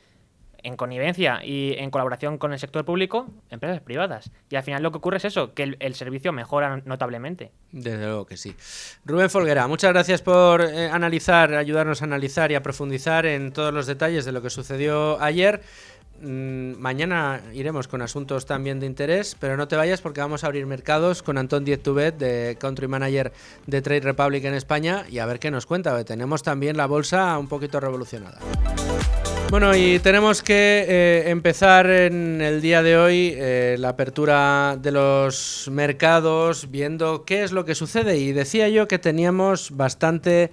en connivencia y en colaboración con el sector público, empresas privadas. Y al final lo que ocurre es eso, que el servicio mejora notablemente. Desde luego que sí. Rubén Folguera, muchas gracias por ayudarnos a analizar y a profundizar en todos los detalles de lo que sucedió ayer. Mañana iremos con asuntos también de interés, pero no te vayas porque vamos a abrir mercados con Antón Diez-Tubet, de Country Manager de Trade Republic en España, y a ver qué nos cuenta. Tenemos también la bolsa un poquito revolucionada. Bueno, y tenemos que empezar en el día de hoy la apertura de los mercados viendo qué es lo que sucede, y decía yo que teníamos bastante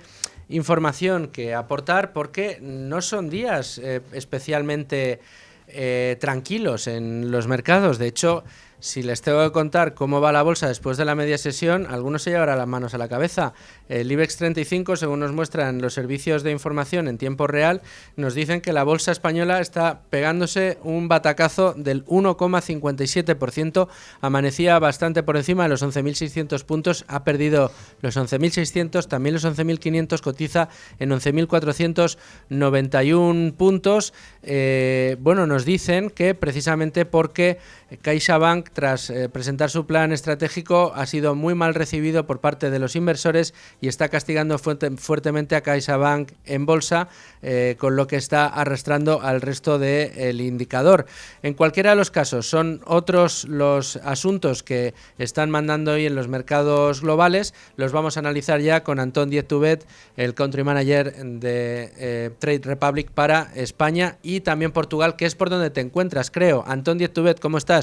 información que aportar porque no son días especialmente tranquilos en los mercados. De hecho, si les tengo que contar cómo va la bolsa después de la media sesión, algunos se llevarán las manos a la cabeza. El IBEX 35, según nos muestran los servicios de información en tiempo real, nos dicen que la bolsa española está pegándose un batacazo del 1,57%, amanecía bastante por encima de los 11.600 puntos, ha perdido los 11.600, también los 11.500, cotiza en 11.491 puntos. Bueno, nos dicen que precisamente porque CaixaBank, tras presentar su plan estratégico, ha sido muy mal recibido por parte de los inversores y está castigando fuertemente a CaixaBank en bolsa, con lo que está arrastrando al resto del indicador. En cualquiera de los casos, son otros los asuntos que están mandando hoy en los mercados globales. Los vamos a analizar ya con Antón Diez-Tubet, el Country Manager de Trade Republic para España y también Portugal, que es por donde te encuentras, creo. Antón Diez-Tubet, ¿cómo estás?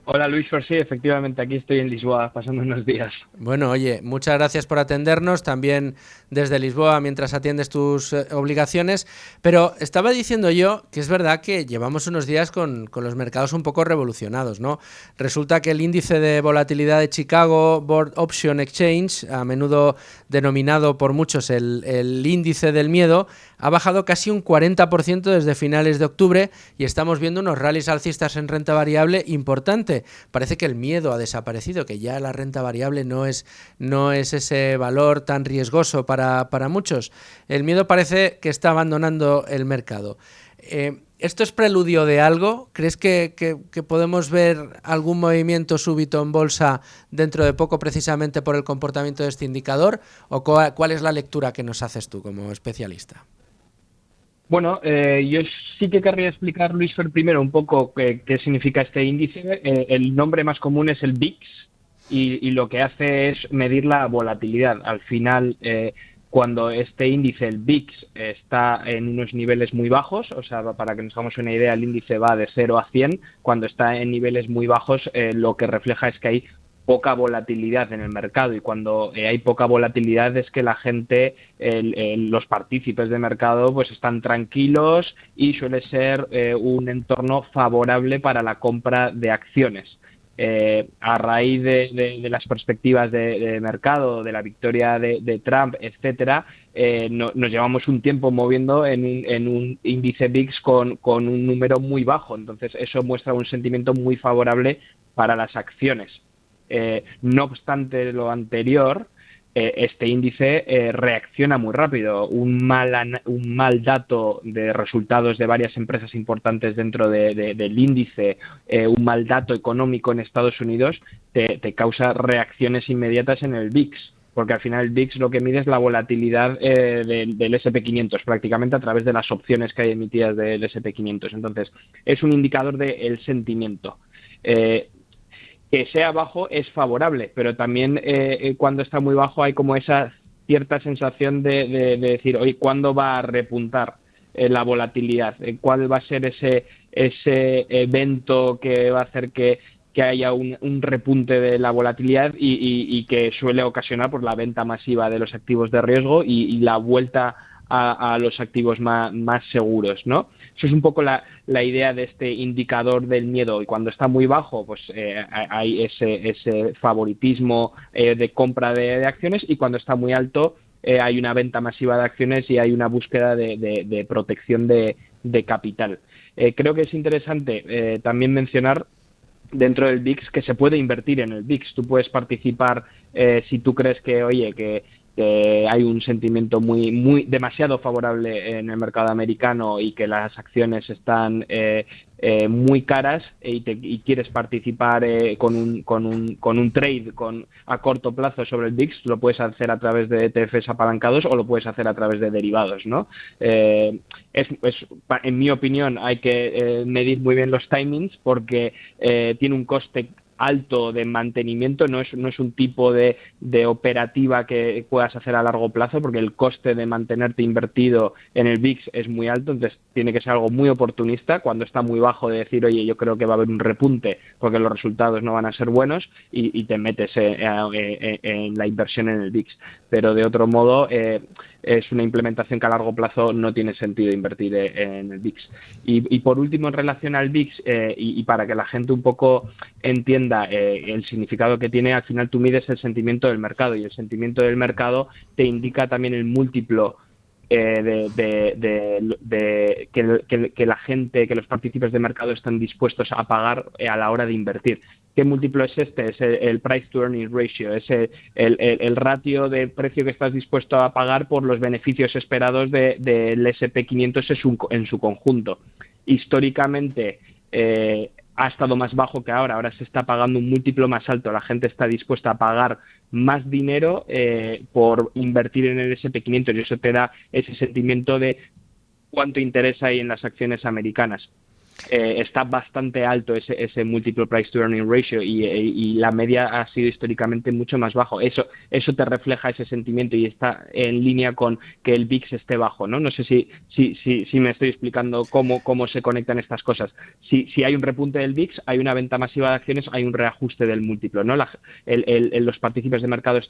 Hola Luis, pues sí, efectivamente, aquí estoy en Lisboa, pasando unos días. Bueno, oye, muchas gracias por atendernos, también desde Lisboa, mientras atiendes tus obligaciones, pero estaba diciendo yo que es verdad que llevamos unos días con los mercados un poco revolucionados, ¿no? Resulta que el índice de volatilidad de Chicago Board Option Exchange, a menudo denominado por muchos el índice del miedo, ha bajado casi un 40% desde finales de octubre y estamos viendo unos rallies alcistas en renta variable importante. Parece que el miedo ha desaparecido, que ya la renta variable no es ese valor tan riesgoso para muchos. El miedo parece que está abandonando el mercado. ¿Esto es preludio de algo? ¿Crees que podemos ver algún movimiento súbito en bolsa dentro de poco precisamente por el comportamiento de este indicador? ¿O cuál es la lectura que nos haces tú como especialista? Bueno, yo sí que querría explicar, Luis, primero un poco qué significa este índice. El nombre más común es el VIX y lo que hace es medir la volatilidad. Al final, cuando este índice, el VIX, está en unos niveles muy bajos, o sea, para que nos hagamos una idea, el índice va de 0 a 100, cuando está en niveles muy bajos, lo que refleja es que hay poca volatilidad en el mercado, y cuando hay poca volatilidad es que la gente, los partícipes de mercado, pues están tranquilos y suele ser un entorno favorable para la compra de acciones. A raíz de las perspectivas de mercado, de la victoria de Trump, etcétera, nos llevamos un tiempo moviendo en un índice VIX con un número muy bajo. Entonces eso muestra un sentimiento muy favorable para las acciones. No obstante lo anterior, este índice reacciona muy rápido. Un mal dato de resultados de varias empresas importantes dentro del índice, un mal dato económico en Estados Unidos, te causa reacciones inmediatas en el VIX, porque al final el VIX lo que mide es la volatilidad del S&P 500, prácticamente a través de las opciones que hay emitidas del S&P 500. Entonces, es un indicador del sentimiento. Que sea bajo es favorable, pero también cuando está muy bajo hay como esa cierta sensación de decir, oye, ¿cuándo va a repuntar la volatilidad? ¿Cuál va a ser ese evento que va a hacer que haya un repunte de la volatilidad y que suele ocasionar por la venta masiva de los activos de riesgo y la vuelta a los activos más seguros, ¿no? Eso es un poco la idea de este indicador del miedo, y cuando está muy bajo, pues hay ese favoritismo de compra de acciones, y cuando está muy alto hay una venta masiva de acciones y hay una búsqueda de protección de capital. Creo que es interesante también mencionar dentro del VIX que se puede invertir en el VIX. Tú puedes participar si tú crees que, oye, que hay un sentimiento muy demasiado favorable en el mercado americano y que las acciones están muy caras, y quieres participar con un trade a corto plazo sobre el VIX. Lo puedes hacer a través de ETFs apalancados o lo puedes hacer a través de derivados, ¿no? En mi opinión hay que medir muy bien los timings, porque tiene un coste alto de mantenimiento, no es un tipo de operativa que puedas hacer a largo plazo, porque el coste de mantenerte invertido en el VIX es muy alto. Entonces tiene que ser algo muy oportunista, cuando está muy bajo, de decir, oye, yo creo que va a haber un repunte porque los resultados no van a ser buenos, y te metes en la inversión en el VIX. Pero de otro modo es una implementación que a largo plazo no tiene sentido invertir en el VIX. Y por último, en relación al VIX, y para que la gente un poco entienda el significado que tiene, al final tú mides el sentimiento del mercado, y el sentimiento del mercado te indica también el múltiplo que la gente, que los partícipes de mercado están dispuestos a pagar a la hora de invertir. ¿Qué múltiplo es este? Es el price to earnings ratio, es el ratio de precio que estás dispuesto a pagar por los beneficios esperados del S&P 500 en su conjunto. Históricamente ha estado más bajo que ahora se está pagando un múltiplo más alto. La gente está dispuesta a pagar más dinero por invertir en el S&P 500, y eso te da ese sentimiento de cuánto interés hay en las acciones americanas. Está bastante alto ese múltiplo price to earning ratio, y la media ha sido históricamente mucho más bajo. Eso te refleja ese sentimiento, y está en línea con que el VIX esté bajo, ¿no? No sé si me estoy explicando cómo se conectan estas cosas. Si hay un repunte del VIX, hay una venta masiva de acciones, hay un reajuste del múltiplo, ¿no? Los partícipes de mercado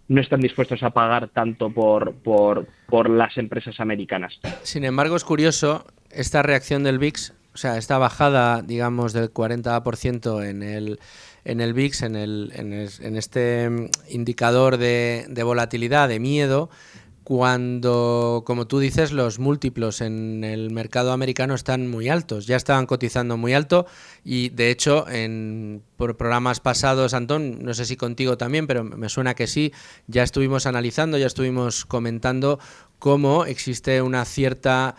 no están dispuestos a pagar tanto por las empresas americanas. Sin embargo, es curioso esta reacción del VIX. O sea, esta bajada, digamos, del 40% en el VIX, en este indicador de volatilidad, de miedo, cuando, como tú dices, los múltiplos en el mercado americano están muy altos, ya estaban cotizando muy alto, y de hecho por programas pasados, Antón, no sé si contigo también, pero me suena que sí, ya estuvimos analizando, ya estuvimos comentando cómo existe una cierta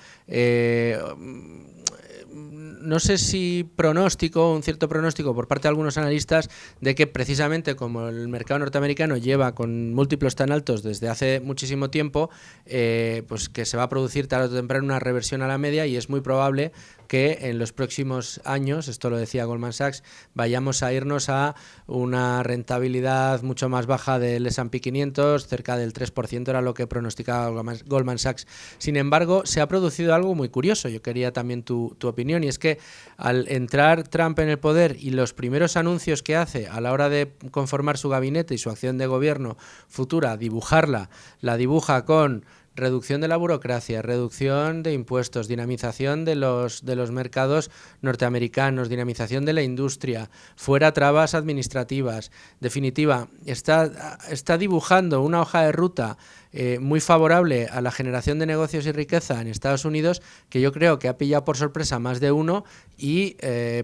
no sé si un cierto pronóstico por parte de algunos analistas de que precisamente como el mercado norteamericano lleva con múltiplos tan altos desde hace muchísimo tiempo, pues que se va a producir tarde o temprano una reversión a la media, y es muy probable que en los próximos años, esto lo decía Goldman Sachs, vayamos a irnos a una rentabilidad mucho más baja del S&P 500, cerca del 3% era lo que pronosticaba Goldman Sachs. Sin embargo, se ha producido algo muy curioso, yo quería también tu opinión, y es que al entrar Trump en el poder y los primeros anuncios que hace a la hora de conformar su gabinete y su acción de gobierno futura, la dibuja con reducción de la burocracia, reducción de impuestos, dinamización de los mercados norteamericanos, dinamización de la industria, fuera trabas administrativas. Definitiva, está dibujando una hoja de ruta muy favorable a la generación de negocios y riqueza en Estados Unidos, que yo creo que ha pillado por sorpresa más de uno y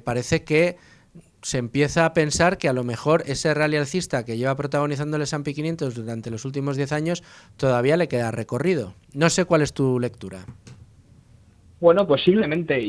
parece que se empieza a pensar que a lo mejor ese rally alcista que lleva protagonizando el S&P 500 durante los últimos 10 años todavía le queda recorrido. No sé cuál es tu lectura. Bueno, posiblemente,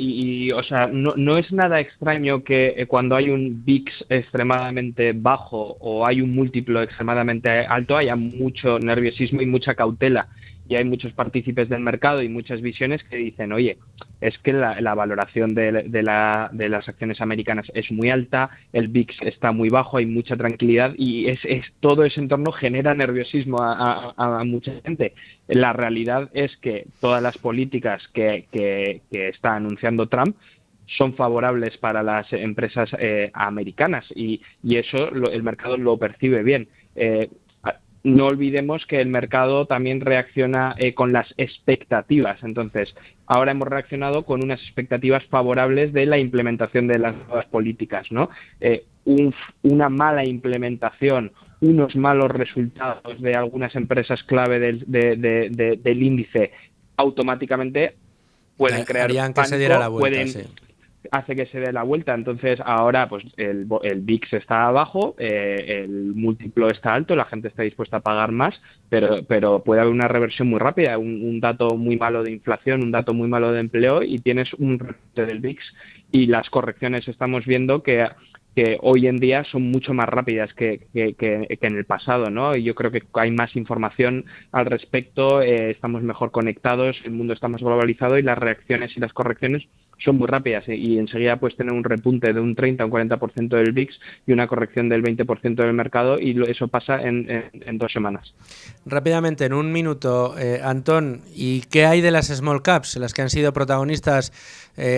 o sea, no es nada extraño que cuando hay un VIX extremadamente bajo o hay un múltiplo extremadamente alto haya mucho nerviosismo y mucha cautela, y hay muchos partícipes del mercado y muchas visiones que dicen, oye, es que la valoración de las acciones americanas es muy alta, el VIX está muy bajo, hay mucha tranquilidad y todo ese entorno genera nerviosismo a mucha gente. La realidad es que todas las políticas que está anunciando Trump son favorables para las empresas americanas y eso el mercado lo percibe bien. No olvidemos que el mercado también reacciona con las expectativas. Entonces, ahora hemos reaccionado con unas expectativas favorables de la implementación de las nuevas políticas, ¿no? Una mala implementación, unos malos resultados de algunas empresas clave del índice, automáticamente pueden crear harían pánico, que se diera la vuelta, sí. Hace que se dé la vuelta. Entonces ahora pues el VIX está abajo, el múltiplo está alto, la gente está dispuesta a pagar más, pero puede haber una reversión muy rápida, un dato muy malo de inflación, un dato muy malo de empleo y tienes un repunte del VIX, y las correcciones estamos viendo que hoy en día son mucho más rápidas que en el pasado, ¿no? Y yo creo que hay más información al respecto, estamos mejor conectados, el mundo está más globalizado y las reacciones y las correcciones son muy rápidas, y enseguida puedes tener un repunte de un 30 o un 40% del VIX y una corrección del 20% del mercado, y eso pasa en 2 semanas. Rápidamente, en un minuto, Antón, ¿y qué hay de las small caps, las que han sido protagonistas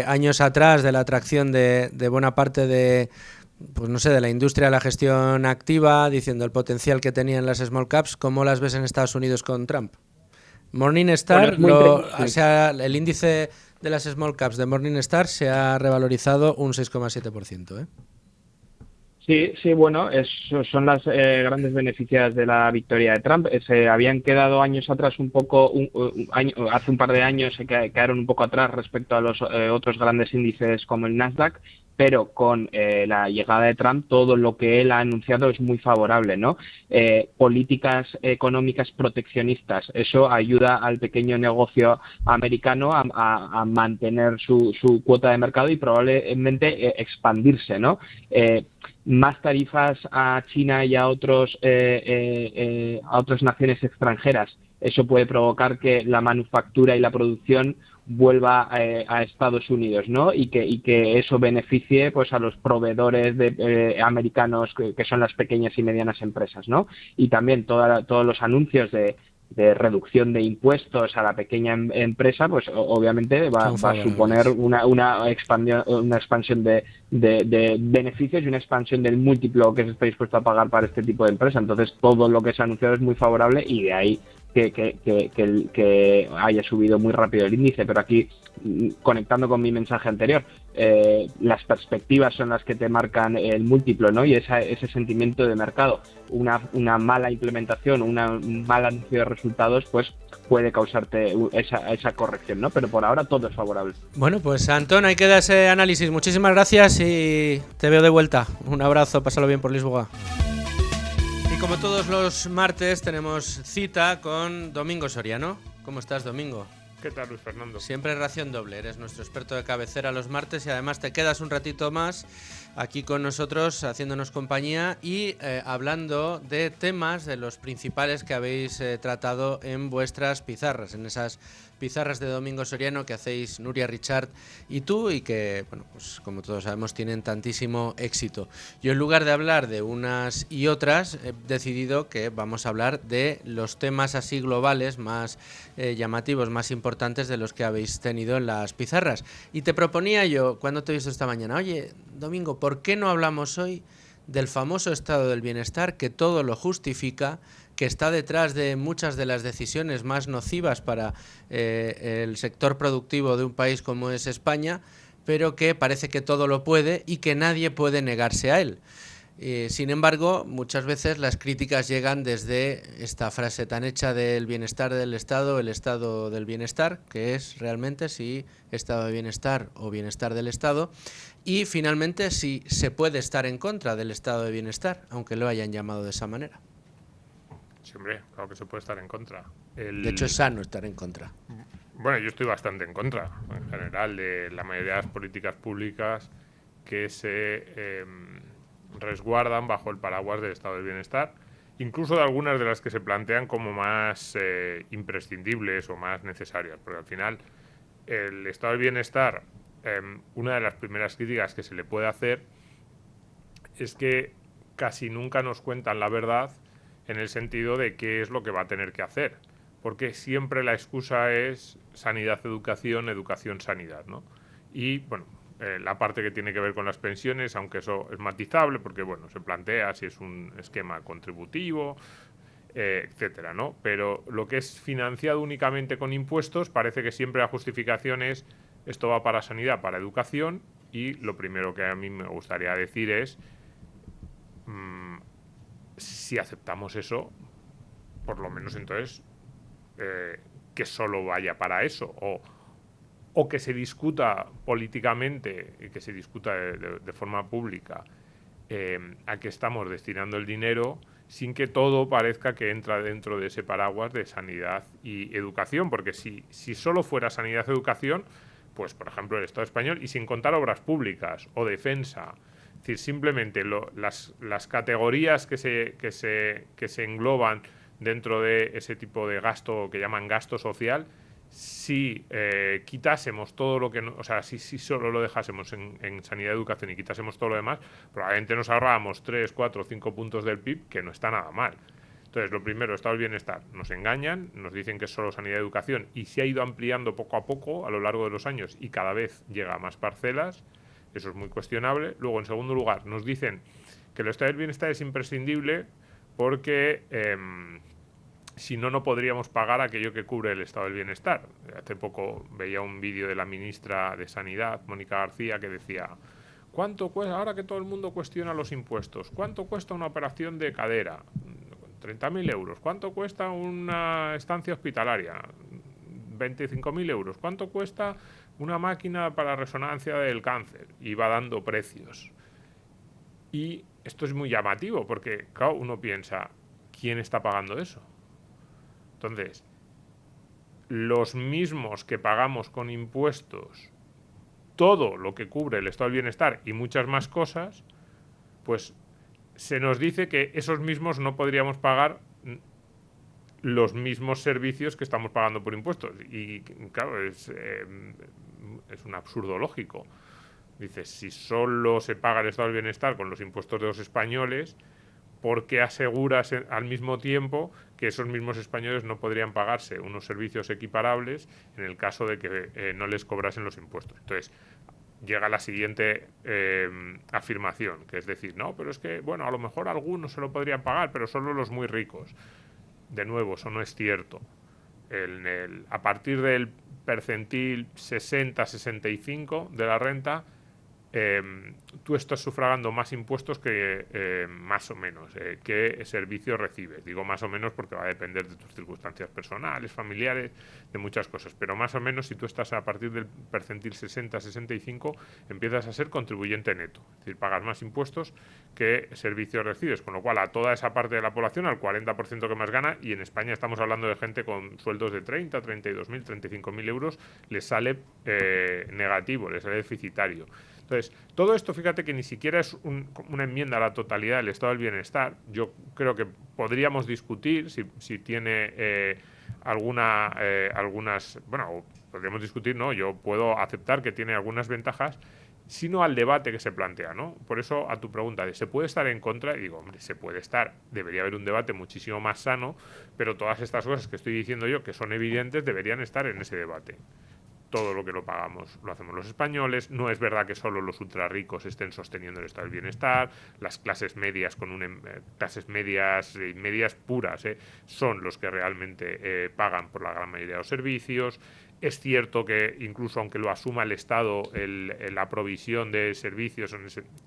años atrás de la atracción de buena parte de la industria de la gestión activa, diciendo el potencial que tenían las small caps? ¿Cómo las ves en Estados Unidos con Trump? Morningstar, el índice de las small caps de Morningstar se ha revalorizado un 6,7%, ¿eh? Sí, bueno, son las grandes beneficiadas de la victoria de Trump. Se habían quedado años atrás hace un par de años se quedaron un poco atrás respecto a los otros grandes índices como el Nasdaq, pero con la llegada de Trump todo lo que él ha anunciado es muy favorable, ¿no? Políticas económicas proteccionistas, eso ayuda al pequeño negocio americano a mantener su cuota de mercado y probablemente expandirse, ¿no? Más tarifas a China y a otras naciones extranjeras, eso puede provocar que la manufactura y la producción vuelva a Estados Unidos, ¿no? Y que eso beneficie pues a los proveedores americanos que son las pequeñas y medianas empresas, ¿no? Y también todos los anuncios de reducción de impuestos a la pequeña empresa, pues obviamente va a suponer una expansión de beneficios y una expansión del múltiplo que se está dispuesto a pagar para este tipo de empresa. Entonces todo lo que se ha anunciado es muy favorable, y de ahí que haya subido muy rápido el índice. Pero aquí, conectando con mi mensaje anterior, las perspectivas son las que te marcan el múltiplo, ¿no? Y ese sentimiento de mercado, una mala implementación, un mal anuncio de resultados, pues puede causarte esa corrección, ¿no? Pero por ahora todo es favorable. Bueno, pues Antón, ahí queda ese análisis. Muchísimas gracias y te veo de vuelta. Un abrazo, pásalo bien por Lisboa. Y como todos los martes tenemos cita con Domingo Soriano. ¿Cómo estás, Domingo? ¿Qué tal, Luis Fernando? Siempre ración doble, eres nuestro experto de cabecera los martes y además te quedas un ratito más aquí con nosotros haciéndonos compañía y hablando de temas de los principales que habéis tratado en vuestras pizarras, en esas pizarras de Domingo Soriano que hacéis Nuria Richard y tú, y que, bueno, pues como todos sabemos, tienen tantísimo éxito. Yo, en lugar de hablar de unas y otras, he decidido que vamos a hablar de los temas así globales más llamativos, más importantes de los que habéis tenido en las pizarras. Y te proponía yo, cuando te he visto esta mañana, oye, Domingo, ¿por qué no hablamos hoy del famoso estado del bienestar que todo lo justifica, que está detrás de muchas de las decisiones más nocivas para el sector productivo de un país como es España, pero que parece que todo lo puede y que nadie puede negarse a él? Sin embargo, muchas veces las críticas llegan desde esta frase tan hecha del bienestar del Estado, el estado del bienestar, que es realmente si estado de bienestar o bienestar del Estado, y finalmente si se puede estar en contra del estado de bienestar, aunque lo hayan llamado de esa manera. Sí, hombre, claro que se puede estar en contra. De hecho, es sano estar en contra. Bueno, yo estoy bastante en contra, en general, de la mayoría de las políticas públicas que se resguardan bajo el paraguas del estado del bienestar, incluso de algunas de las que se plantean como más imprescindibles o más necesarias, porque al final el estado del bienestar, una de las primeras críticas que se le puede hacer es que casi nunca nos cuentan la verdad en el sentido de qué es lo que va a tener que hacer, porque siempre la excusa es sanidad, educación, educación, sanidad, ¿no? Y, bueno, la parte que tiene que ver con las pensiones, aunque eso es matizable, porque, bueno, se plantea si es un esquema contributivo, etcétera, ¿no? Pero lo que es financiado únicamente con impuestos, parece que siempre la justificación es esto va para sanidad, para educación, y lo primero que a mí me gustaría decir es si aceptamos eso, por lo menos entonces que solo vaya para eso, o que se discuta políticamente y que se discuta de forma pública a qué estamos destinando el dinero, sin que todo parezca que entra dentro de ese paraguas de sanidad y educación, porque si solo fuera sanidad y educación, pues por ejemplo el Estado español, y sin contar obras públicas o defensa, es decir, simplemente las categorías que se engloban dentro de ese tipo de gasto que llaman gasto social, si quitásemos todo lo que... o sea, si solo lo dejásemos en sanidad y educación y quitásemos todo lo demás, probablemente nos ahorrábamos 3, 4, 5 puntos del PIB, que no está nada mal. Entonces, lo primero, estado del bienestar. Nos engañan, nos dicen que es solo sanidad y educación, y se ha ido ampliando poco a poco a lo largo de los años y cada vez llega a más parcelas. Eso es muy cuestionable. Luego, en segundo lugar, nos dicen que el estado del bienestar es imprescindible porque si no, no podríamos pagar aquello que cubre el estado del bienestar. Hace poco veía un vídeo de la ministra de Sanidad, Mónica García, que decía: ¿cuánto cuesta, ahora que todo el mundo cuestiona los impuestos, cuánto cuesta una operación de cadera? 30.000 euros. ¿Cuánto cuesta una estancia hospitalaria? 25.000 euros. ¿Cuánto cuesta una máquina para resonancia del cáncer? Y va dando precios. Y esto es muy llamativo porque, claro, uno piensa, ¿quién está pagando eso? Entonces, los mismos que pagamos con impuestos todo lo que cubre el estado del bienestar y muchas más cosas, pues se nos dice que esos mismos no podríamos pagar los mismos servicios que estamos pagando por impuestos. Y claro, es un absurdo lógico. Dices, si solo se paga el estado del bienestar con los impuestos de los españoles, ¿por qué aseguras al mismo tiempo que esos mismos españoles no podrían pagarse unos servicios equiparables en el caso de que no les cobrasen los impuestos? Entonces, llega la siguiente afirmación, que es decir, no, pero es que, bueno, a lo mejor algunos se lo podrían pagar, pero solo los muy ricos. De nuevo, eso no es cierto. A partir del percentil 60-65 de la renta, tú estás sufragando más impuestos que más o menos qué servicio recibes. Digo más o menos porque va a depender de tus circunstancias personales, familiares, de muchas cosas, pero más o menos si tú estás a partir del percentil 60-65 empiezas a ser contribuyente neto, es decir, pagas más impuestos que servicios recibes, con lo cual a toda esa parte de la población, al 40% que más gana, y en España estamos hablando de gente con sueldos de 30, 32.000, 35.000 euros, les sale negativo, les sale deficitario. Entonces, todo esto, fíjate que ni siquiera es una enmienda a la totalidad del estado del bienestar. Yo creo que podríamos discutir si tiene algunas, bueno, podríamos discutir, ¿no? Yo puedo aceptar que tiene algunas ventajas, sino al debate que se plantea, ¿no? Por eso, a tu pregunta de ¿se puede estar en contra? Y digo, hombre, se puede estar. Debería haber un debate muchísimo más sano, pero todas estas cosas que estoy diciendo yo, que son evidentes, deberían estar en ese debate. Todo lo que lo pagamos lo hacemos los españoles. No es verdad que solo los ultrarricos estén sosteniendo el estado del bienestar. Las clases medias clases medias y medias puras son los que realmente pagan por la gran mayoría de los servicios. Es cierto que incluso aunque lo asuma el Estado, la provisión de servicios,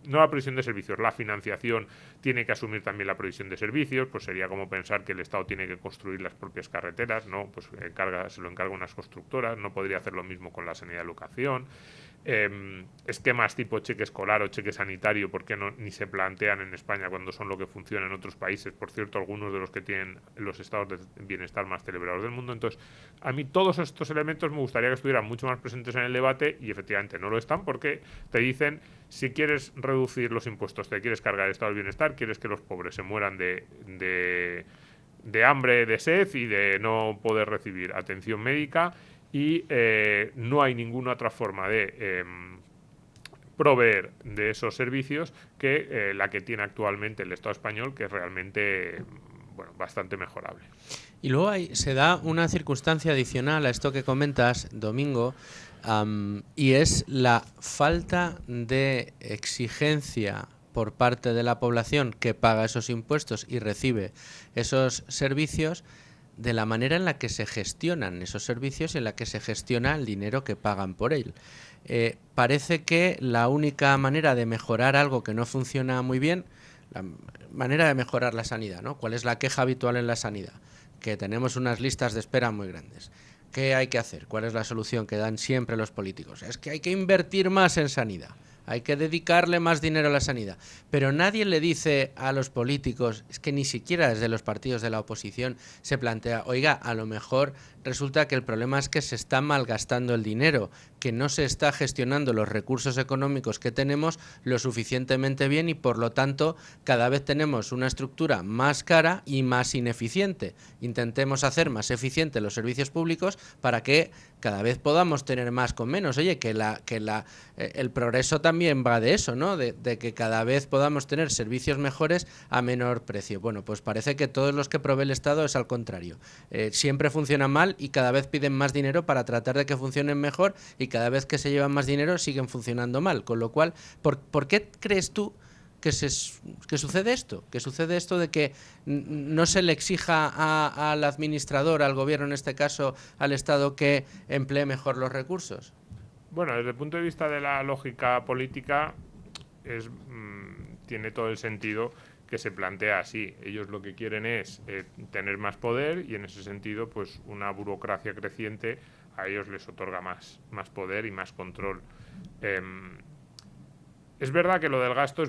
no la provisión de servicios, la financiación tiene que asumir también la provisión de servicios, pues sería como pensar que el Estado tiene que construir las propias carreteras, ¿no? Pues se lo encarga unas constructoras, no podría hacer lo mismo con la sanidad y educación. Esquemas tipo cheque escolar o cheque sanitario, ¿por qué no ni se plantean en España cuando son lo que funciona en otros países? Por cierto, algunos de los que tienen los estados de bienestar más celebrados del mundo. Entonces, a mí todos estos elementos me gustaría que estuvieran mucho más presentes en el debate y efectivamente no lo están porque te dicen, si quieres reducir los impuestos, te quieres cargar el estado del bienestar, quieres que los pobres se mueran de hambre, de sed y de no poder recibir atención médica. Y no hay ninguna otra forma de proveer de esos servicios que la que tiene actualmente el Estado español, que es realmente bastante mejorable. Y luego se da una circunstancia adicional a esto que comentas, Domingo, y es la falta de exigencia por parte de la población que paga esos impuestos y recibe esos servicios, de la manera en la que se gestionan esos servicios y en la que se gestiona el dinero que pagan por él. Parece que la única manera de mejorar algo que no funciona muy bien, la manera de mejorar la sanidad, ¿no? ¿Cuál es la queja habitual en la sanidad? Que tenemos unas listas de espera muy grandes. ¿Qué hay que hacer? ¿Cuál es la solución que dan siempre los políticos? Es que hay que invertir más en sanidad. Hay que dedicarle más dinero a la sanidad. Pero nadie le dice a los políticos, es que ni siquiera desde los partidos de la oposición se plantea, oiga, a lo mejor resulta que el problema es que se está malgastando el dinero, que no se está gestionando los recursos económicos que tenemos lo suficientemente bien y por lo tanto cada vez tenemos una estructura más cara y más ineficiente. Intentemos hacer más eficientes los servicios públicos para que cada vez podamos tener más con menos. Oye, el progreso también va de eso, ¿no? De que cada vez podamos tener servicios mejores a menor precio. Bueno, pues parece que todos los que provee el Estado es al contrario. Siempre funcionan mal y cada vez piden más dinero para tratar de que funcionen mejor y cada vez que se llevan más dinero siguen funcionando mal. Con lo cual, ¿por qué crees tú que sucede esto? Que sucede esto de que no se le exija al administrador, al gobierno en este caso, al Estado, que emplee mejor los recursos. Bueno, desde el punto de vista de la lógica política tiene todo el sentido que se plantea así. Ellos lo que quieren es tener más poder y en ese sentido pues una burocracia creciente a ellos les otorga más poder y más control. Es verdad que lo del gasto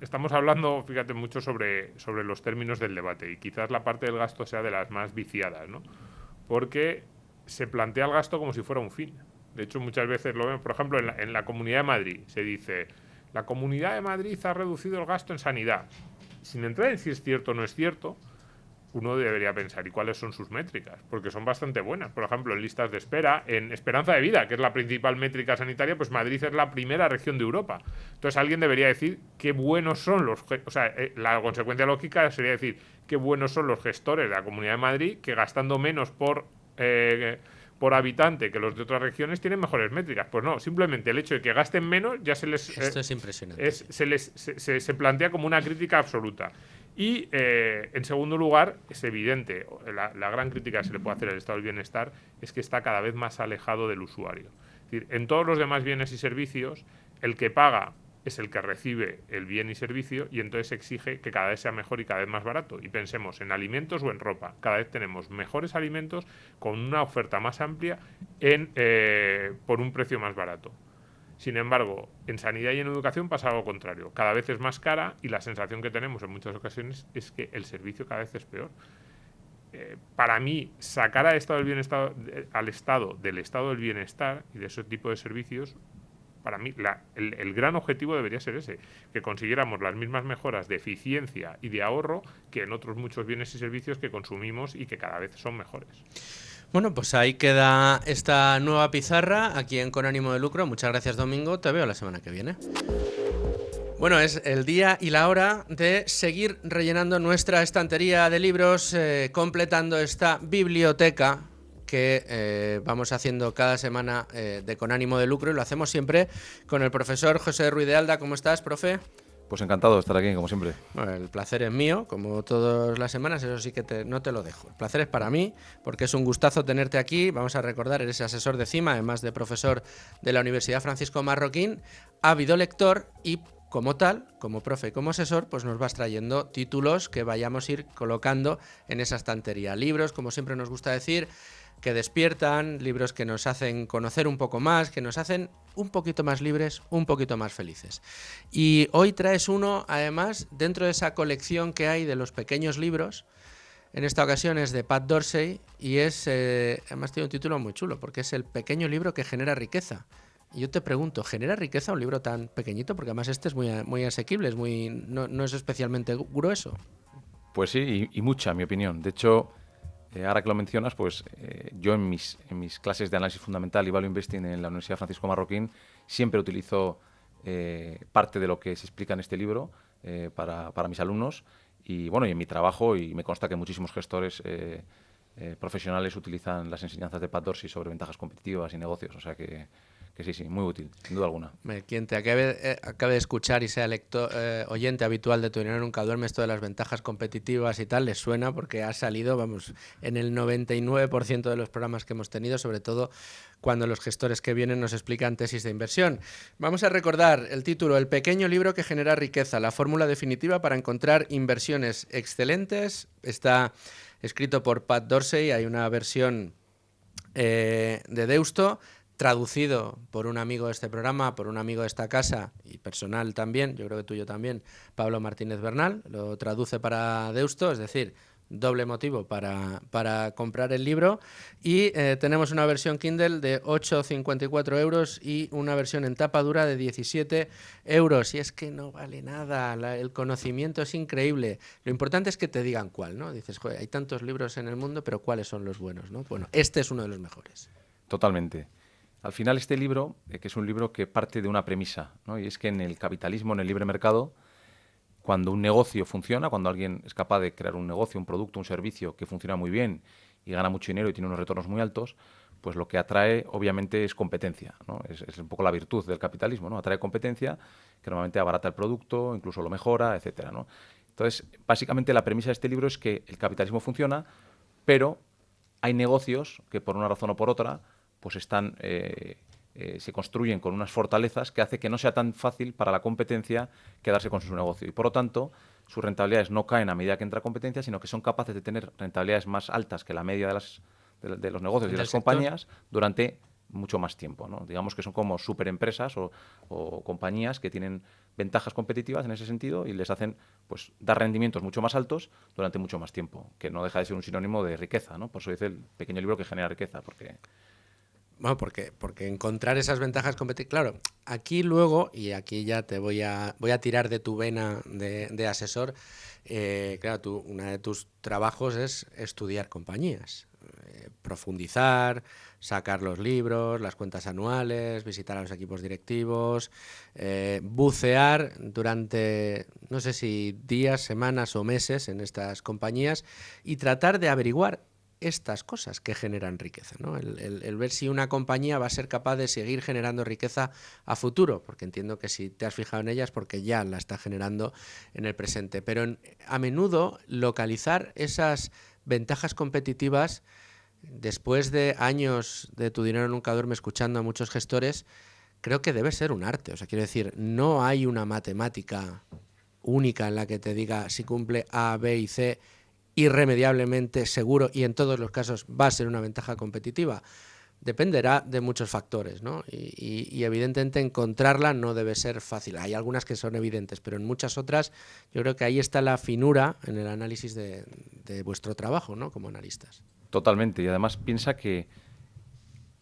estamos hablando, fíjate, mucho sobre los términos del debate y quizás la parte del gasto sea de las más viciadas, ¿no? Porque se plantea el gasto como si fuera un fin. De hecho, muchas veces lo vemos, por ejemplo, en la Comunidad de Madrid se dice, la Comunidad de Madrid ha reducido el gasto en sanidad. Sin entrar en si es cierto o no es cierto, uno debería pensar, ¿y cuáles son sus métricas? Porque son bastante buenas. Por ejemplo, en listas de espera, en esperanza de vida, que es la principal métrica sanitaria, pues Madrid es la primera región de Europa. Entonces alguien debería decir qué buenos son la consecuencia lógica sería decir qué buenos son los gestores de la Comunidad de Madrid que gastando menos por habitante que los de otras regiones tienen mejores métricas. Pues no, simplemente el hecho de que gasten menos ya se les... Esto es impresionante. Se plantea como una crítica absoluta. Y, en segundo lugar, es evidente, la gran crítica que se le puede hacer al estado del bienestar es que está cada vez más alejado del usuario. Es decir, en todos los demás bienes y servicios, el que paga es el que recibe el bien y servicio y entonces exige que cada vez sea mejor y cada vez más barato. Y pensemos en alimentos o en ropa. Cada vez tenemos mejores alimentos con una oferta más amplia por un precio más barato. Sin embargo, en sanidad y en educación pasa algo contrario. Cada vez es más cara y la sensación que tenemos en muchas ocasiones es que el servicio cada vez es peor. Para mí, sacar al Estado del bienestar y de ese tipo de servicios para mí el gran objetivo debería ser ese, que consiguiéramos las mismas mejoras de eficiencia y de ahorro que en otros muchos bienes y servicios que consumimos y que cada vez son mejores. Bueno, pues ahí queda esta nueva pizarra aquí en Con Ánimo de Lucro. Muchas gracias, Domingo. Te veo la semana que viene. Bueno, es el día y la hora de seguir rellenando nuestra estantería de libros, completando esta biblioteca que vamos haciendo cada semana de Con Ánimo de Lucro, y lo hacemos siempre con el profesor José Ruiz de Alda. ¿Cómo estás, profe? Pues encantado de estar aquí, como siempre. Bueno, el placer es mío, como todas las semanas, eso sí que no te lo dejo. El placer es para mí, porque es un gustazo tenerte aquí. Vamos a recordar, eres asesor de CIMA, además de profesor de la Universidad Francisco Marroquín, ávido lector, y como tal, como profe y como asesor, pues nos vas trayendo títulos que vayamos a ir colocando en esa estantería. Libros, como siempre nos gusta decir, que despiertan, libros que nos hacen conocer un poco más, que nos hacen un poquito más libres, un poquito más felices. Y hoy traes uno, además, dentro de esa colección que hay de los pequeños libros. En esta ocasión es de Pat Dorsey y es, además tiene un título muy chulo, porque es el pequeño libro que genera riqueza. Y yo te pregunto, ¿genera riqueza un libro tan pequeñito? Porque además este es muy asequible, es no es especialmente grueso. Pues sí, y mucha, en mi opinión. De hecho, ahora que lo mencionas, pues yo en mis clases de análisis fundamental y value investing en la Universidad Francisco Marroquín siempre utilizo parte de lo que se explica en este libro para mis alumnos, y bueno, y en mi trabajo, y me consta que muchísimos gestores profesionales utilizan las enseñanzas de Pat Dorsey sobre ventajas competitivas y negocios, o sea que sí, muy útil, sin duda alguna. Quien te acabe de escuchar y sea oyente habitual de Tu Dinero Nunca Duerme, esto de las ventajas competitivas y tal, les suena, porque ha salido, vamos, en el 99% de los programas que hemos tenido, sobre todo cuando los gestores que vienen nos explican tesis de inversión. Vamos a recordar el título: El pequeño libro que genera riqueza, la fórmula definitiva para encontrar inversiones excelentes. Está escrito por Pat Dorsey, hay una versión de Deusto, traducido por un amigo de este programa, por un amigo de esta casa y personal también, yo creo que tuyo también, Pablo Martínez Bernal, lo traduce para Deusto, es decir, doble motivo para comprar el libro. Y tenemos una versión Kindle de 8,54 euros y una versión en tapa dura de 17 euros. Y es que no vale nada, el conocimiento es increíble. Lo importante es que te digan cuál, ¿no? Dices, joder, hay tantos libros en el mundo, pero ¿cuáles son los buenos, no? Bueno, este es uno de los mejores. Totalmente. Al final este libro, que es un libro que parte de una premisa, ¿no? Y es que en el capitalismo, en el libre mercado, cuando un negocio funciona, cuando alguien es capaz de crear un negocio, un producto, un servicio que funciona muy bien y gana mucho dinero y tiene unos retornos muy altos, pues lo que atrae obviamente es competencia, ¿no? Es un poco la virtud del capitalismo, ¿no? Atrae competencia que normalmente abarata el producto, incluso lo mejora, etcétera, ¿no? Entonces, básicamente la premisa de este libro es que el capitalismo funciona, pero hay negocios que por una razón o por otra pues se construyen con unas fortalezas que hace que no sea tan fácil para la competencia quedarse con su negocio. Y por lo tanto, sus rentabilidades no caen a medida que entra competencia, sino que son capaces de tener rentabilidades más altas que la media de los negocios y de las compañías durante mucho más tiempo, ¿no? Digamos que son como superempresas o compañías que tienen ventajas competitivas en ese sentido y les hacen pues dar rendimientos mucho más altos durante mucho más tiempo, que no deja de ser un sinónimo de riqueza, ¿no? Por eso dice el pequeño libro que genera riqueza, porque... Bueno, porque encontrar esas ventajas competitivas... Claro, aquí luego, y aquí ya te voy a tirar de tu vena de asesor, claro, uno de tus trabajos es estudiar compañías, profundizar, sacar los libros, las cuentas anuales, visitar a los equipos directivos, bucear durante, no sé si días, semanas o meses en estas compañías y tratar de averiguar estas cosas que generan riqueza, ¿no? El ver si una compañía va a ser capaz de seguir generando riqueza a futuro, porque entiendo que si te has fijado en ellas porque ya la está generando en el presente, pero a menudo localizar esas ventajas competitivas después de años de Tu Dinero Nunca Duerme escuchando a muchos gestores, creo que debe ser un arte. O sea, quiero decir, no hay una matemática única en la que te diga si cumple A, B y C irremediablemente seguro y en todos los casos va a ser una ventaja competitiva. Dependerá de muchos factores, ¿no? Y evidentemente encontrarla no debe ser fácil. Hay algunas que son evidentes, pero en muchas otras yo creo que ahí está la finura en el análisis de vuestro trabajo, ¿no? Como analistas. Totalmente. Y además piensa que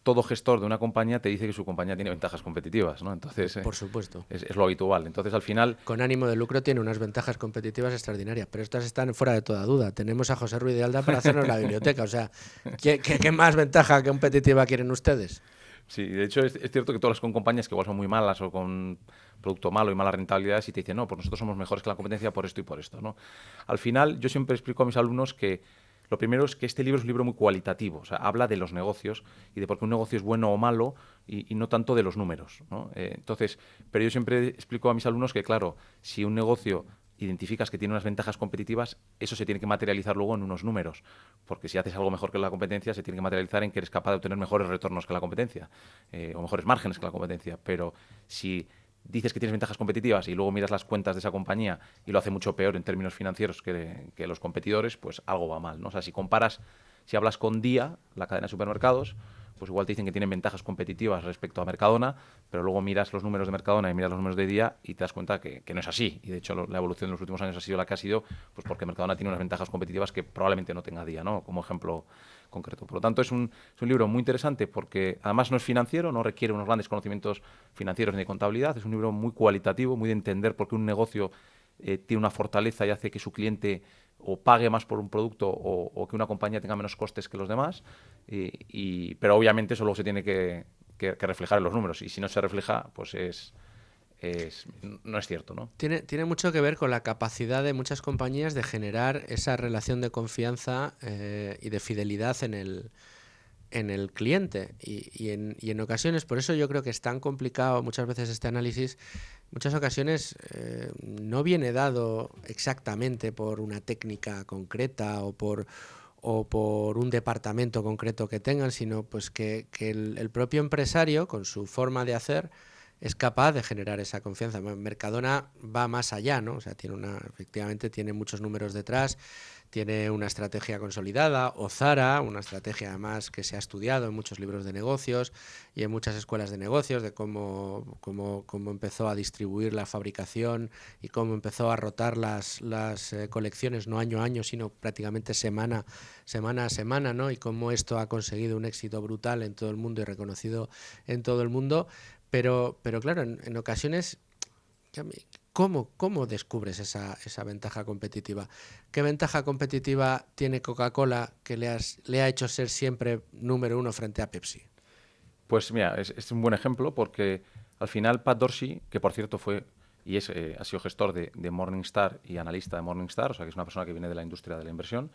todo gestor de una compañía te dice que su compañía tiene ventajas competitivas, ¿no? Entonces, Por supuesto. es lo habitual. Entonces, al final... Con ánimo de lucro tiene unas ventajas competitivas extraordinarias, pero estas están fuera de toda duda. Tenemos a José Ruiz de Alda para hacernos la biblioteca. O sea, ¿qué más ventaja competitiva quieren ustedes? Sí, de hecho es cierto que todas las compañías que igual son muy malas o con producto malo y malas rentabilidades y te dicen, no, pues nosotros somos mejores que la competencia por esto y por esto, ¿no? Al final, yo siempre explico a mis alumnos que lo primero es que este libro es un libro muy cualitativo, o sea, habla de los negocios y de por qué un negocio es bueno o malo y no tanto de los números, ¿no? Entonces, pero yo siempre explico a mis alumnos que, claro, si un negocio identificas que tiene unas ventajas competitivas, eso se tiene que materializar luego en unos números, porque si haces algo mejor que la competencia, se tiene que materializar en que eres capaz de obtener mejores retornos que la competencia, o mejores márgenes que la competencia, pero si dices que tienes ventajas competitivas y luego miras las cuentas de esa compañía y lo hace mucho peor en términos financieros que los competidores, pues algo va mal, ¿no? O sea, si hablas con Día, la cadena de supermercados, pues igual te dicen que tienen ventajas competitivas respecto a Mercadona, pero luego miras los números de Mercadona y miras los números de Día y te das cuenta que no es así. Y de hecho la evolución de los últimos años ha sido la que ha sido, pues porque Mercadona tiene unas ventajas competitivas que probablemente no tenga Día, ¿no? Como ejemplo concreto. Por lo tanto, es un libro muy interesante porque además no es financiero, no requiere unos grandes conocimientos financieros ni de contabilidad. Es un libro muy cualitativo, muy de entender por qué un negocio tiene una fortaleza y hace que su cliente o pague más por un producto o que una compañía tenga menos costes que los demás. Pero obviamente eso luego se tiene que reflejar en los números. Y si no se refleja, pues no es cierto, ¿no? Tiene mucho que ver con la capacidad de muchas compañías de generar esa relación de confianza y de fidelidad en el cliente y en ocasiones, por eso yo creo que es tan complicado muchas veces este análisis, muchas ocasiones no viene dado exactamente por una técnica concreta o por un departamento concreto que tengan, sino pues que el propio empresario con su forma de hacer es capaz de generar esa confianza. Mercadona va más allá, ¿no? O sea, efectivamente tiene muchos números detrás, tiene una estrategia consolidada, o Zara, una estrategia además que se ha estudiado en muchos libros de negocios y en muchas escuelas de negocios, de cómo empezó a distribuir la fabricación y cómo empezó a rotar las colecciones, no año a año, sino prácticamente semana a semana, ¿no? Y cómo esto ha conseguido un éxito brutal en todo el mundo y reconocido en todo el mundo. Pero claro, en ocasiones, ¿cómo descubres esa ventaja competitiva? ¿Qué ventaja competitiva tiene Coca-Cola que le ha hecho ser siempre número uno frente a Pepsi? Pues mira, es un buen ejemplo porque al final Pat Dorsey, que por cierto ha sido gestor de Morningstar y analista de Morningstar, o sea que es una persona que viene de la industria de la inversión,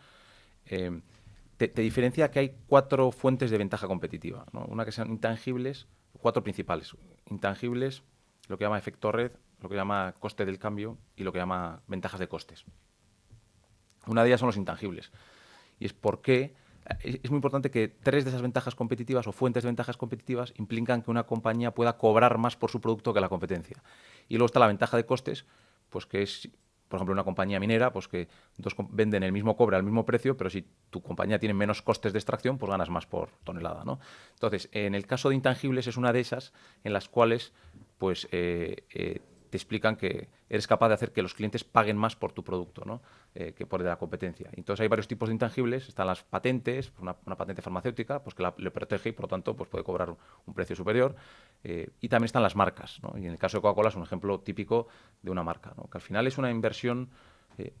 te diferencia que hay 4 fuentes de ventaja competitiva, ¿no? Una que sean intangibles, 4 principales. Intangibles, lo que llama efecto red, lo que llama coste del cambio y lo que llama ventajas de costes. Una de ellas son los intangibles. Y es porque es muy importante que 3 de esas ventajas competitivas o fuentes de ventajas competitivas implican que una compañía pueda cobrar más por su producto que la competencia. Y luego está la ventaja de costes, pues que es, por ejemplo, una compañía minera, pues que venden el mismo cobre al mismo precio, pero si tu compañía tiene menos costes de extracción, pues ganas más por tonelada, ¿no? Entonces, en el caso de intangibles es una de esas en las cuales pues te explican que eres capaz de hacer que los clientes paguen más por tu producto, ¿no? Que por de la competencia. Entonces hay varios tipos de intangibles. Están las patentes, una patente farmacéutica, pues que le protege y por lo tanto pues puede cobrar un precio superior. Y también están las marcas, ¿no? Y en el caso de Coca-Cola es un ejemplo típico de una marca, ¿no? Que al final es una inversión.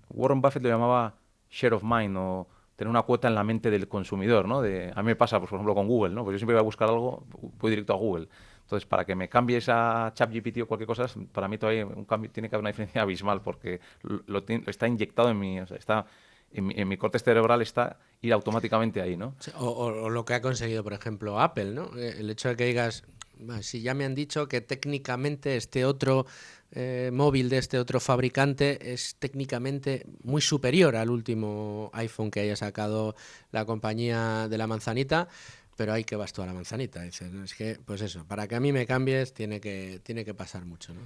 Warren Buffett lo llamaba share of mind o tener una cuota en la mente del consumidor, ¿no? A mí me pasa, pues, por ejemplo, con Google, ¿no? Pues yo siempre voy a buscar algo, voy directo a Google. Entonces, para que me cambies a ChatGPT o cualquier cosa, para mí todavía tiene que haber una diferencia abismal porque está inyectado en mí, o sea, está en mi corte cerebral, está ir automáticamente ahí, ¿no? O lo que ha conseguido, por ejemplo, Apple, ¿no? El hecho de que digas, si ya me han dicho que técnicamente este otro móvil de este otro fabricante es técnicamente muy superior al último iPhone que haya sacado la compañía de la manzanita, pero ahí que vas tú a la manzanita. Dices, es que, pues eso, para que a mí me cambies tiene que pasar mucho, ¿no?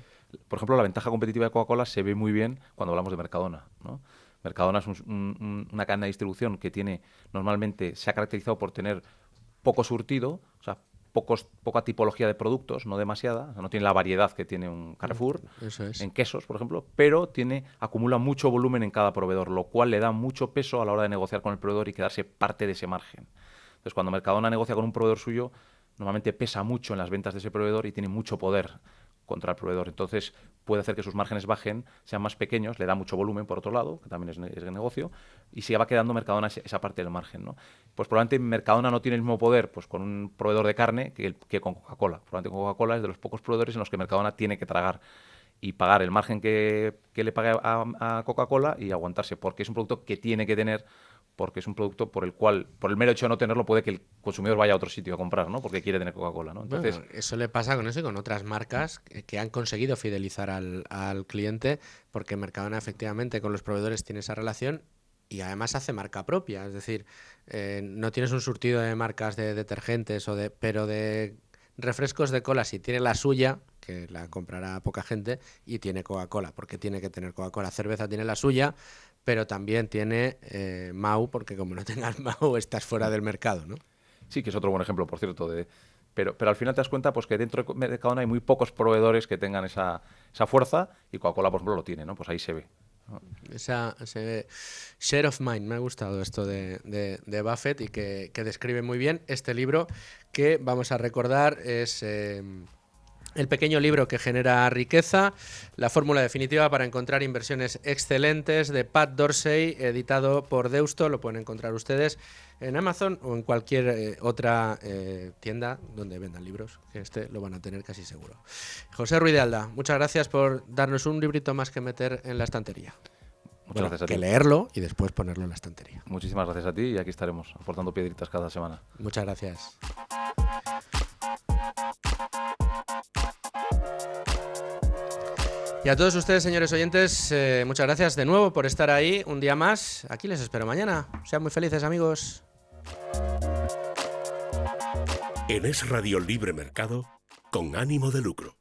Por ejemplo, la ventaja competitiva de Coca-Cola se ve muy bien cuando hablamos de Mercadona, ¿no? Mercadona es una cadena de distribución que normalmente se ha caracterizado por tener poco surtido, o sea, poca tipología de productos, no demasiada, o sea, no tiene la variedad que tiene un Carrefour, eso es. en quesos, por ejemplo, pero acumula mucho volumen en cada proveedor, lo cual le da mucho peso a la hora de negociar con el proveedor y quedarse parte de ese margen. Entonces, cuando Mercadona negocia con un proveedor suyo, normalmente pesa mucho en las ventas de ese proveedor y tiene mucho poder contra el proveedor. Entonces puede hacer que sus márgenes bajen, sean más pequeños, le da mucho volumen por otro lado, que también es de negocio, y se va quedando Mercadona esa parte del margen, ¿no? Pues probablemente Mercadona no tiene el mismo poder pues con un proveedor de carne que con Coca-Cola. Probablemente Coca-Cola es de los pocos proveedores en los que Mercadona tiene que tragar y pagar el margen que le pague a Coca-Cola y aguantarse, porque es un producto que tiene que tener, porque es un producto por el cual, por el mero hecho de no tenerlo, puede que el consumidor vaya a otro sitio a comprar, ¿no? Porque quiere tener Coca-Cola, ¿no? Entonces, bueno, eso le pasa con eso y con otras marcas que han conseguido fidelizar al cliente, porque Mercadona efectivamente con los proveedores tiene esa relación y además hace marca propia, es decir, no tienes un surtido de marcas de detergentes pero de refrescos de cola, si tiene la suya, que la comprará poca gente, y tiene Coca-Cola, porque tiene que tener Coca-Cola. Cerveza tiene la suya, pero también tiene Mau, porque como no tengas Mau estás fuera del mercado, ¿no? sí, que es otro buen ejemplo, por cierto, pero al final te das cuenta pues que dentro de Mercadona hay muy pocos proveedores que tengan esa fuerza y Coca-Cola, por ejemplo, lo tiene, ¿no? Pues ahí se ve, ¿no? Ese share of mind, me ha gustado esto de Buffett y que describe muy bien este libro que vamos a recordar es El pequeño libro que genera riqueza, la fórmula definitiva para encontrar inversiones excelentes, de Pat Dorsey, editado por Deusto. Lo pueden encontrar ustedes en Amazon o en cualquier otra tienda donde vendan libros, que lo van a tener casi seguro. José Ruiz de Alda, muchas gracias por darnos un librito más que meter en la estantería. Muchas gracias a ti. Que leerlo y después ponerlo en la estantería. Muchísimas gracias a ti y aquí estaremos aportando piedritas cada semana. Muchas gracias. Y a todos ustedes, señores oyentes, muchas gracias de nuevo por estar ahí un día más. Aquí les espero mañana. Sean muy felices, amigos. En Es Radio Libre Mercado, con ánimo de lucro.